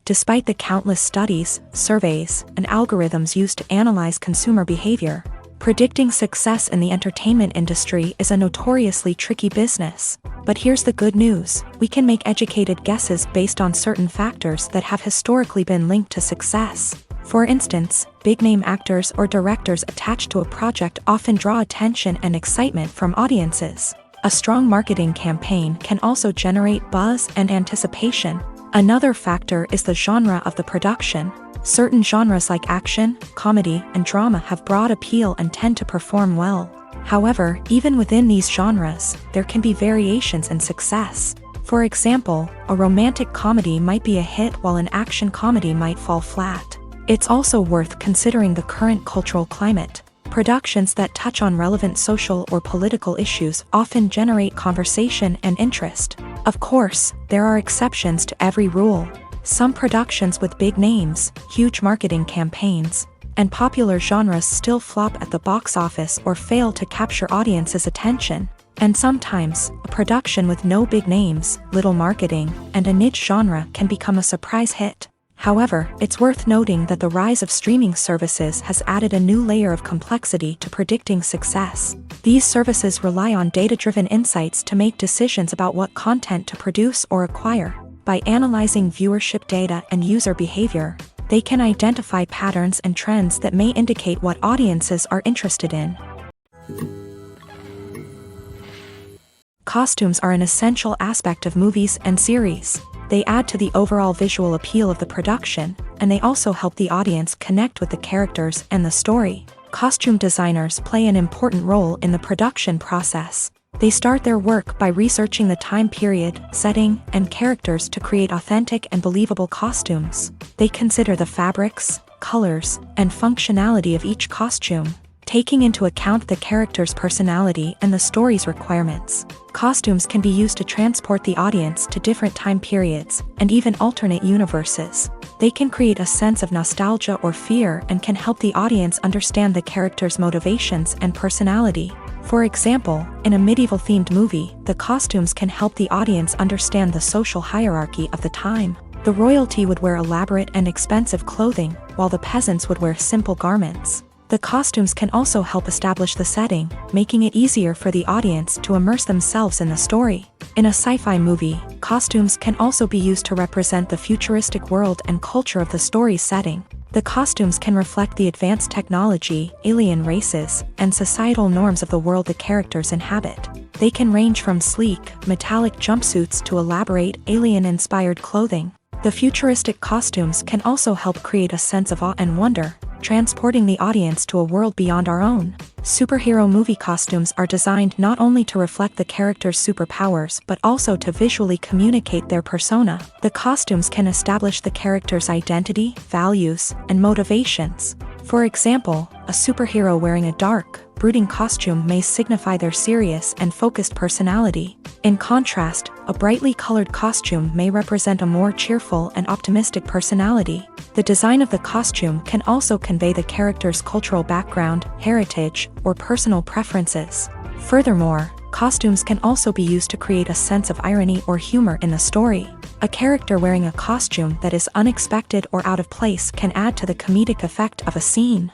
A: Despite the countless studies, surveys, and algorithms used to analyze consumer behavior, predicting success in the entertainment industry is a notoriously tricky business. But here's the good news: we can make educated guesses based on certain factors that have historically been linked to success. For instance, big-name actors or directors attached to a project often draw attention and excitement from audiences. A strong marketing campaign can also generate buzz and anticipation. Another factor is the genre of the production. Certain genres like action, comedy, and drama have broad appeal and tend to perform well. However, even within these genres, there can be variations in success. For example, a romantic comedy might be a hit while an action comedy might fall flat. It's also worth considering the current cultural climate. Productions that touch on relevant social or political issues often generate conversation and interest. Of course, there are exceptions to every rule. Some productions with big names, huge marketing campaigns, and popular genres still flop at the box office or fail to capture audiences' attention. And sometimes, a production with no big names, little marketing, and a niche genre can become a surprise hit. However, it's worth noting that the rise of streaming services has added a new layer of complexity to predicting success. These services rely on data-driven insights to make decisions about what content to produce or acquire. By analyzing viewership data and user behavior, they can identify patterns and trends that may indicate what audiences are interested in. Costumes are an essential aspect of movies and series. They add to the overall visual appeal of the production, and they also help the audience connect with the characters and the story. Costume designers play an important role in the production process. They start their work by researching the time period, setting, and characters to create authentic and believable costumes. They consider the fabrics, colors, and functionality of each costume, taking into account the character's personality and the story's requirements. Costumes can be used to transport the audience to different time periods and even alternate universes. They can create a sense of nostalgia or fear and can help the audience understand the character's motivations and personality. For example, in a medieval-themed movie, the costumes can help the audience understand the social hierarchy of the time. The royalty would wear elaborate and expensive clothing, while the peasants would wear simple garments. The costumes can also help establish the setting, making it easier for the audience to immerse themselves in the story. In a sci-fi movie, costumes can also be used to represent the futuristic world and culture of the story's setting. The costumes can reflect the advanced technology, alien races, and societal norms of the world the characters inhabit. They can range from sleek, metallic jumpsuits to elaborate, alien-inspired clothing. The futuristic costumes can also help create a sense of awe and wonder, transporting the audience to a world beyond our own. Superhero movie costumes are designed not only to reflect the character's superpowers but also to visually communicate their persona. The costumes can establish the character's identity, values, and motivations. For example, a superhero wearing a dark, brooding costume may signify their serious and focused personality. In contrast, a brightly colored costume may represent a more cheerful and optimistic personality. The design of the costume can also convey the character's cultural background, heritage, or personal preferences. Furthermore, costumes can also be used to create a sense of irony or humor in the story. A character wearing a costume that is unexpected or out of place can add to the comedic effect of a scene.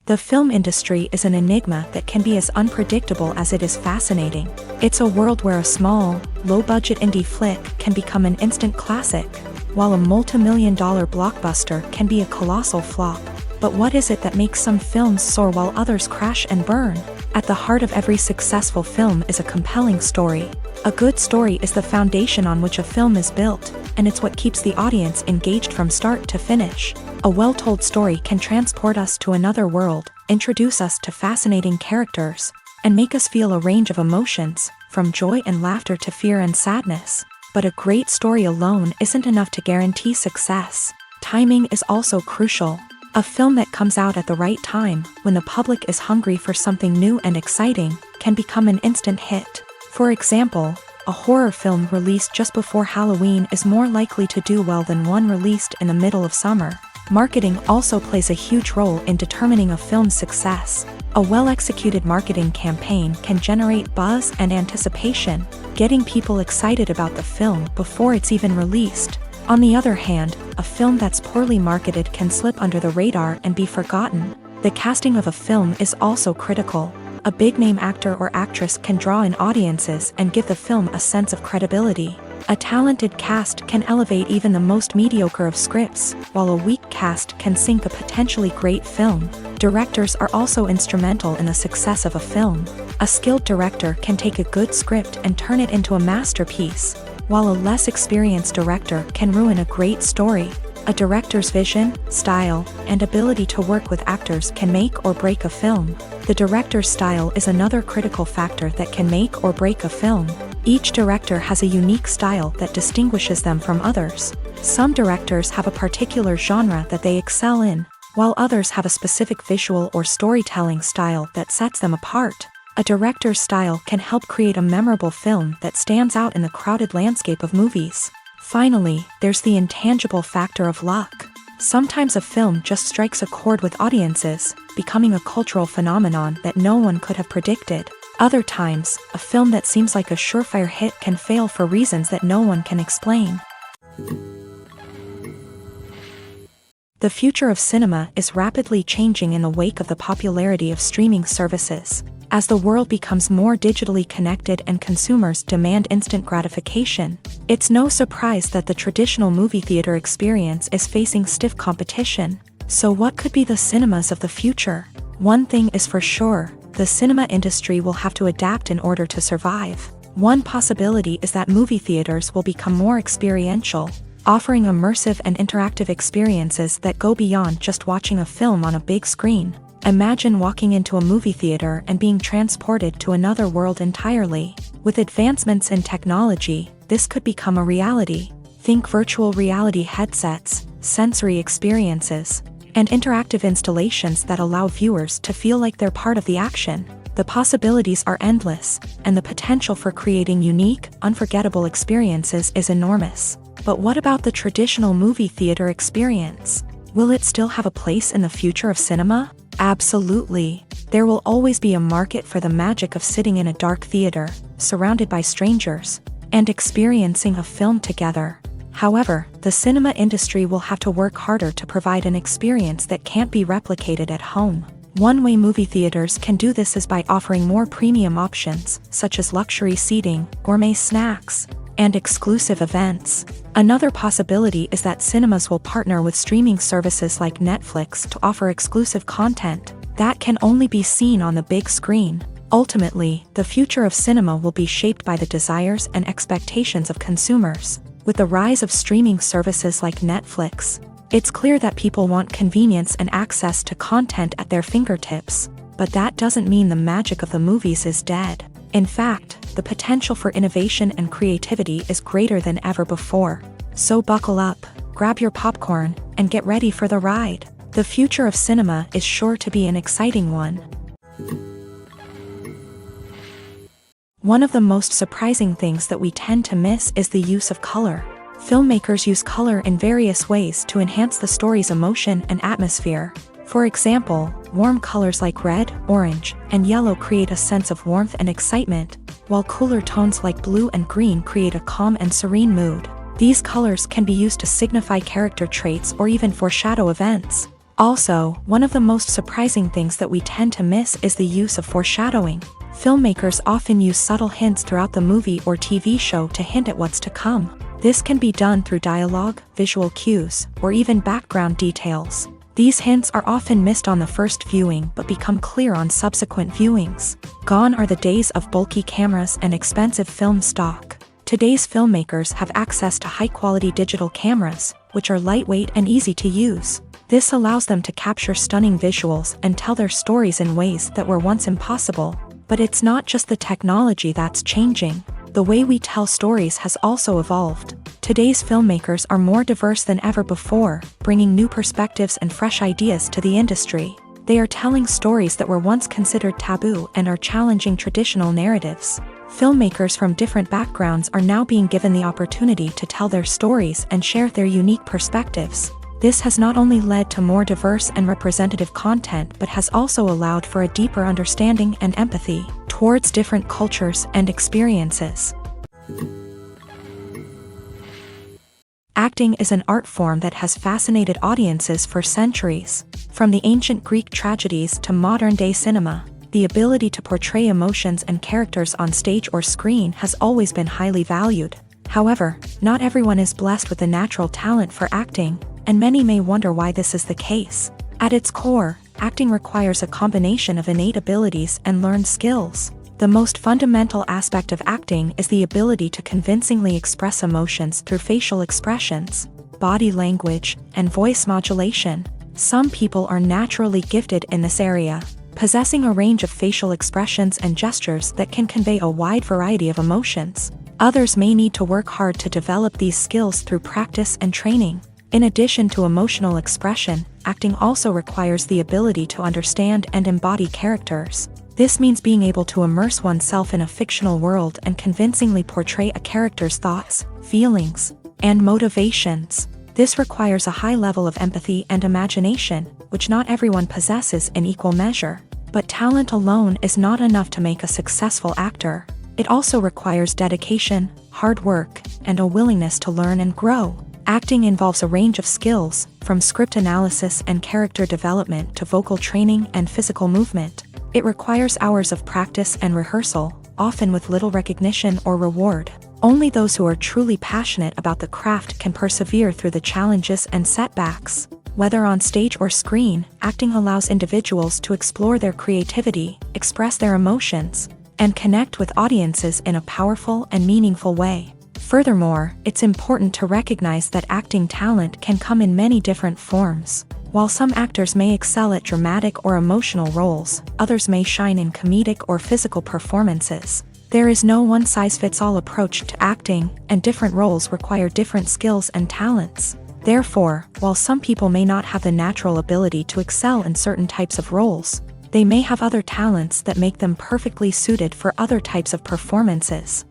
A: The film industry is an enigma that can be as unpredictable as it is fascinating. It's a world where a small, low-budget indie flick can become an instant classic, while a multi-million-dollar blockbuster can be a colossal flop. But what is it that makes some films soar while others crash and burn? At the heart of every successful film is a compelling story. A good story is the foundation on which a film is built, and it's what keeps the audience engaged from start to finish. A well-told story can transport us to another world, introduce us to fascinating characters, and make us feel a range of emotions, from joy and laughter to fear and sadness. But a great story alone isn't enough to guarantee success. Timing is also crucial. A film that comes out at the right time, when the public is hungry for something new and exciting, can become an instant hit. For example, a horror film released just before Halloween is more likely to do well than one released in the middle of summer. Marketing also plays a huge role in determining a film's success. A well-executed marketing campaign can generate buzz and anticipation, getting people excited about the film before it's even released. On the other hand, a film that's poorly marketed can slip under the radar and be forgotten. The casting of a film is also critical. A big-name actor or actress can draw in audiences and give the film a sense of credibility. A talented cast can elevate even the most mediocre of scripts, while a weak cast can sink a potentially great film. Directors are also instrumental in the success of a film. A skilled director can take a good script and turn it into a masterpiece, while a less experienced director can ruin a great story. A director's vision, style, and ability to work with actors can make or break a film. The director's style is another critical factor that can make or break a film. Each director has a unique style that distinguishes them from others. Some directors have a particular genre that they excel in, while others have a specific visual or storytelling style that sets them apart. A director's style can help create a memorable film that stands out in the crowded landscape of movies. Finally, there's the intangible factor of luck. Sometimes a film just strikes a chord with audiences, becoming a cultural phenomenon that no one could have predicted. Other times, a film that seems like a surefire hit can fail for reasons that no one can explain. The future of cinema is rapidly changing in the wake of the popularity of streaming services. As the world becomes more digitally connected and consumers demand instant gratification, it's no surprise that the traditional movie theater experience is facing stiff competition. So what could be the cinemas of the future? One thing is for sure, the cinema industry will have to adapt in order to survive. One possibility is that movie theaters will become more experiential, offering immersive and interactive experiences that go beyond just watching a film on a big screen. Imagine walking into a movie theater and being transported to another world entirely. With advancements in technology, this could become a reality. Think virtual reality headsets, sensory experiences, and interactive installations that allow viewers to feel like they're part of the action. The possibilities are endless, and the potential for creating unique, unforgettable experiences is enormous. But what about the traditional movie theater experience? Will it still have a place in the future of cinema? Absolutely. There will always be a market for the magic of sitting in a dark theater, surrounded by strangers, and experiencing a film together. However, the cinema industry will have to work harder to provide an experience that can't be replicated at home. One way movie theaters can do this is by offering more premium options, such as luxury seating, gourmet snacks, and exclusive events. Another possibility is that cinemas will partner with streaming services like Netflix to offer exclusive content that can only be seen on the big screen. Ultimately, the future of cinema will be shaped by the desires and expectations of consumers. With the rise of streaming services like Netflix, it's clear that people want convenience and access to content at their fingertips. But that doesn't mean the magic of the movies is dead. In fact, the potential for innovation and creativity is greater than ever before. So buckle up, grab your popcorn, and get ready for the ride. The future of cinema is sure to be an exciting one. One of the most surprising things that we tend to miss is the use of color. Filmmakers use color in various ways to enhance the story's emotion and atmosphere. For example, warm colors like red, orange, and yellow create a sense of warmth and excitement, while cooler tones like blue and green create a calm and serene mood. These colors can be used to signify character traits or even foreshadow events. Also, one of the most surprising things that we tend to miss is the use of foreshadowing. Filmmakers often use subtle hints throughout the movie or TV show to hint at what's to come. This can be done through dialogue, visual cues, or even background details. These hints are often missed on the first viewing but become clear on subsequent viewings. Gone are the days of bulky cameras and expensive film stock. Today's filmmakers have access to high-quality digital cameras, which are lightweight and easy to use. This allows them to capture stunning visuals and tell their stories in ways that were once impossible. But it's not just the technology that's changing. The way we tell stories has also evolved. Today's filmmakers are more diverse than ever before, bringing new perspectives and fresh ideas to the industry. They are telling stories that were once considered taboo and are challenging traditional narratives. Filmmakers from different backgrounds are now being given the opportunity to tell their stories and share their unique perspectives. This has not only led to more diverse and representative content but has also allowed for a deeper understanding and empathy towards different cultures and experiences. Acting is an art form that has fascinated audiences for centuries. From the ancient Greek tragedies to modern-day cinema, the ability to portray emotions and characters on stage or screen has always been highly valued. However, not everyone is blessed with the natural talent for acting, and many may wonder why this is the case. At its core, acting requires a combination of innate abilities and learned skills. The most fundamental aspect of acting is the ability to convincingly express emotions through facial expressions, body language, and voice modulation. Some people are naturally gifted in this area, possessing a range of facial expressions and gestures that can convey a wide variety of emotions. Others may need to work hard to develop these skills through practice and training. In addition to emotional expression, acting also requires the ability to understand and embody characters. This means being able to immerse oneself in a fictional world and convincingly portray a character's thoughts, feelings, and motivations. This requires a high level of empathy and imagination, which not everyone possesses in equal measure. But talent alone is not enough to make a successful actor. It also requires dedication, hard work, and a willingness to learn and grow. Acting involves a range of skills, from script analysis and character development to vocal training and physical movement. It requires hours of practice and rehearsal, often with little recognition or reward. Only those who are truly passionate about the craft can persevere through the challenges and setbacks. Whether on stage or screen, acting allows individuals to explore their creativity, express their emotions, and connect with audiences in a powerful and meaningful way. Furthermore, it's important to recognize that acting talent can come in many different forms. While some actors may excel at dramatic or emotional roles, others may shine in comedic or physical performances. There is no one-size-fits-all approach to acting, and different roles require different skills and talents. Therefore, while some people may not have the natural ability to excel in certain types of roles, they may have other talents that make them perfectly suited for other types of performances.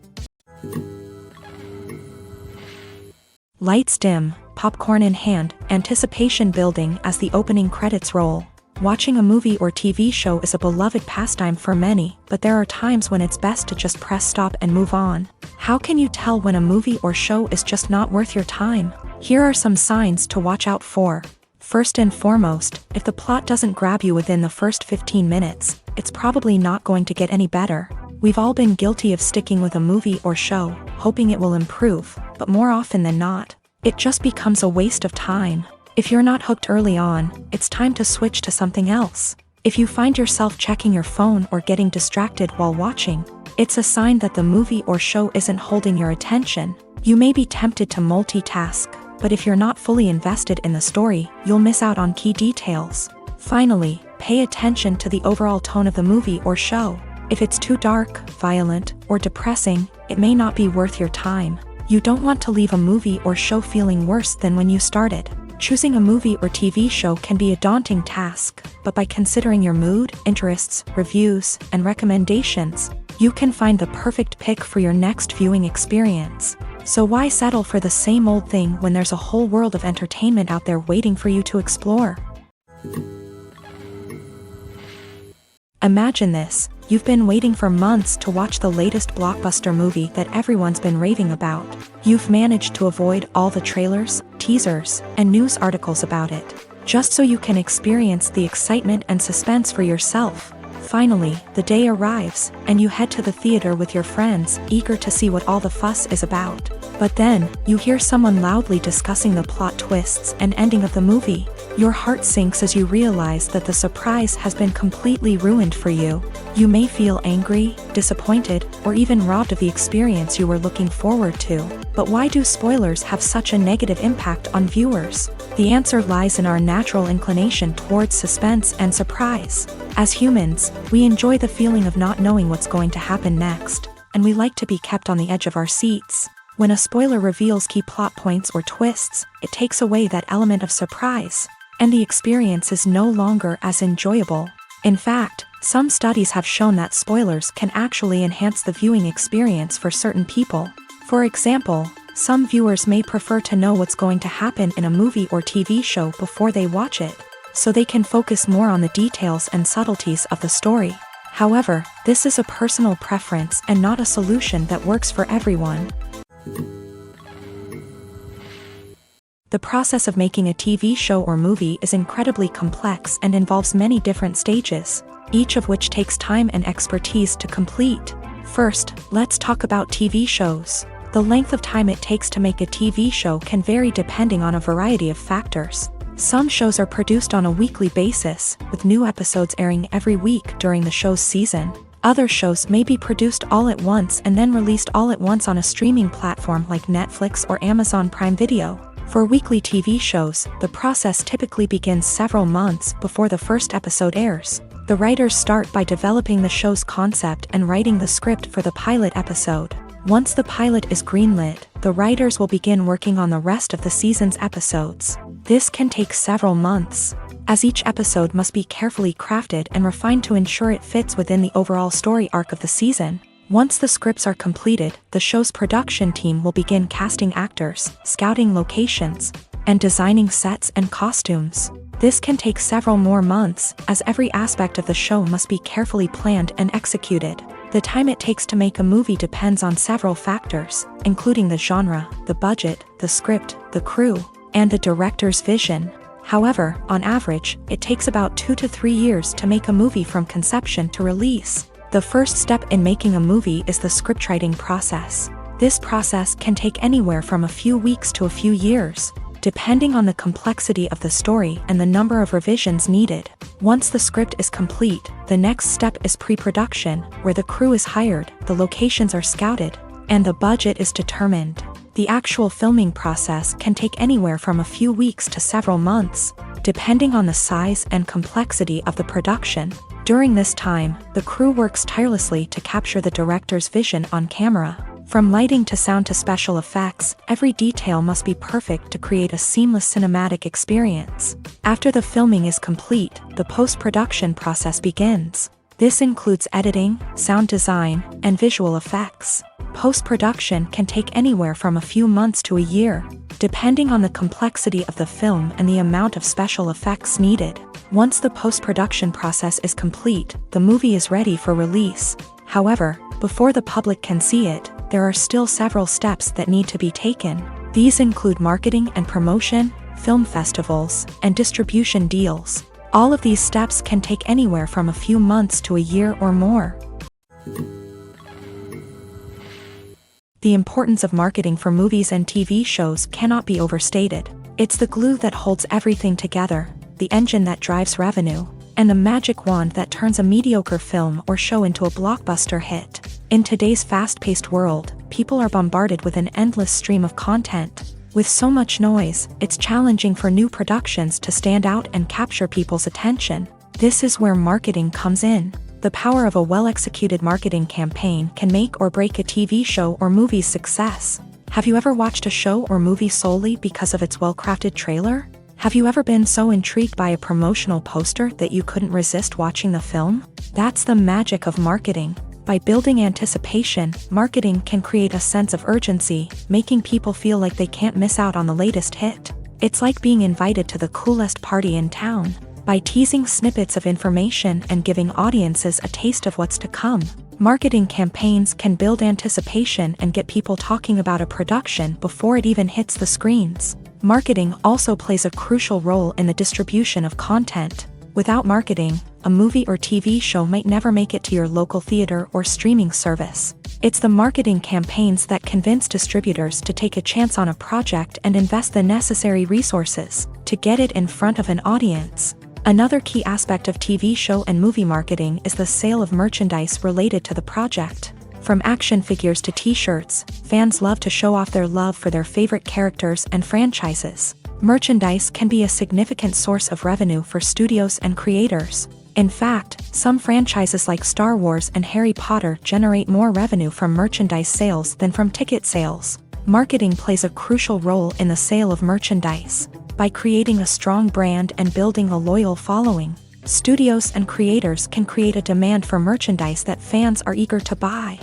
A: Lights dim, popcorn in hand, anticipation building as the opening credits roll. Watching a movie or TV show is a beloved pastime for many, but there are times when it's best to just press stop and move on. How can you tell when a movie or show is just not worth your time? Here are some signs to watch out for. First and foremost, if the plot doesn't grab you within the first 15 minutes, it's probably not going to get any better. We've all been guilty of sticking with a movie or show, hoping it will improve, but more often than not, it just becomes a waste of time. If you're not hooked early on, it's time to switch to something else. If you find yourself checking your phone or getting distracted while watching, it's a sign that the movie or show isn't holding your attention. You may be tempted to multitask, but if you're not fully invested in the story, you'll miss out on key details. Finally, pay attention to the overall tone of the movie or show. If it's too dark, violent, or depressing, it may not be worth your time. You don't want to leave a movie or show feeling worse than when you started. Choosing a movie or TV show can be a daunting task, but by considering your mood, interests, reviews, and recommendations, you can find the perfect pick for your next viewing experience. So why settle for the same old thing when there's a whole world of entertainment out there waiting for you to explore? Imagine this. You've been waiting for months to watch the latest blockbuster movie that everyone's been raving about. You've managed to avoid all the trailers, teasers, and news articles about it. just so you can experience the excitement and suspense for yourself. Finally, the day arrives, and you head to the theater with your friends, eager to see what all the fuss is about. But then, you hear someone loudly discussing the plot twists and ending of the movie. Your heart sinks as you realize that the surprise has been completely ruined for you. You may feel angry, disappointed, or even robbed of the experience you were looking forward to. But why do spoilers have such a negative impact on viewers? The answer lies in our natural inclination towards suspense and surprise. As humans, we enjoy the feeling of not knowing what's going to happen next, and we like to be kept on the edge of our seats. When a spoiler reveals key plot points or twists, it takes away that element of surprise, and the experience is no longer as enjoyable. In fact, some studies have shown that spoilers can actually enhance the viewing experience for certain people. For example, some viewers may prefer to know what's going to happen in a movie or TV show before they watch it, so they can focus more on the details and subtleties of the story. However, this is a personal preference and not a solution that works for everyone. The process of making a TV show or movie is incredibly complex and involves many different stages, each of which takes time and expertise to complete. First, let's talk about TV shows. The length of time it takes to make a TV show can vary depending on a variety of factors. Some shows are produced on a weekly basis, with new episodes airing every week during the show's season. Other shows may be produced all at once and then released all at once on a streaming platform like Netflix or Amazon Prime Video. For weekly TV shows, the process typically begins several months before the first episode airs. The writers start by developing the show's concept and writing the script for the pilot episode. Once the pilot is greenlit, the writers will begin working on the rest of the season's episodes. This can take several months, as each episode must be carefully crafted and refined to ensure it fits within the overall story arc of the season. Once the scripts are completed, the show's production team will begin casting actors, scouting locations, and designing sets and costumes. This can take several more months, as every aspect of the show must be carefully planned and executed. The time it takes to make a movie depends on several factors, including the genre, the budget, the script, the crew, and the director's vision. However, on average, it takes about 2 to 3 years to make a movie from conception to release. The first step in making a movie is the scriptwriting process. This process can take anywhere from a few weeks to a few years, depending on the complexity of the story and the number of revisions needed. Once the script is complete, the next step is pre-production, where the crew is hired, the locations are scouted, and the budget is determined. The actual filming process can take anywhere from a few weeks to several months, depending on the size and complexity of the production. During this time, the crew works tirelessly to capture the director's vision on camera. From lighting to sound to special effects, every detail must be perfect to create a seamless cinematic experience. After the filming is complete, the post-production process begins. This includes editing, sound design, and visual effects. Post-production can take anywhere from a few months to a year, depending on the complexity of the film and the amount of special effects needed. Once the post-production process is complete, the movie is ready for release. However, before the public can see it, there are still several steps that need to be taken. These include marketing and promotion, film festivals, and distribution deals. All of these steps can take anywhere from a few months to a year or more. The importance of marketing for movies and TV shows cannot be overstated. It's the glue that holds everything together, the engine that drives revenue, and the magic wand that turns a mediocre film or show into a blockbuster hit. In today's fast-paced world, people are bombarded with an endless stream of content. With so much noise, it's challenging for new productions to stand out and capture people's attention. This is where marketing comes in. The power of a well-executed marketing campaign can make or break a TV show or movie's success. Have you ever watched a show or movie solely because of its well-crafted trailer? Have you ever been so intrigued by a promotional poster that you couldn't resist watching the film? That's the magic of marketing. By building anticipation, marketing can create a sense of urgency, making people feel like they can't miss out on the latest hit. It's like being invited to the coolest party in town. By teasing snippets of information and giving audiences a taste of what's to come, marketing campaigns can build anticipation and get people talking about a production before it even hits the screens. Marketing also plays a crucial role in the distribution of content. Without marketing, a movie or TV show might never make it to your local theater or streaming service. It's the marketing campaigns that convince distributors to take a chance on a project and invest the necessary resources to get it in front of an audience. Another key aspect of TV show and movie marketing is the sale of merchandise related to the project. From action figures to t-shirts, fans love to show off their love for their favorite characters and franchises. Merchandise can be a significant source of revenue for studios and creators. In fact, some franchises like Star Wars and Harry Potter generate more revenue from merchandise sales than from ticket sales. Marketing plays a crucial role in the sale of merchandise. By creating a strong brand and building a loyal following, studios and creators can create a demand for merchandise that fans are eager to buy.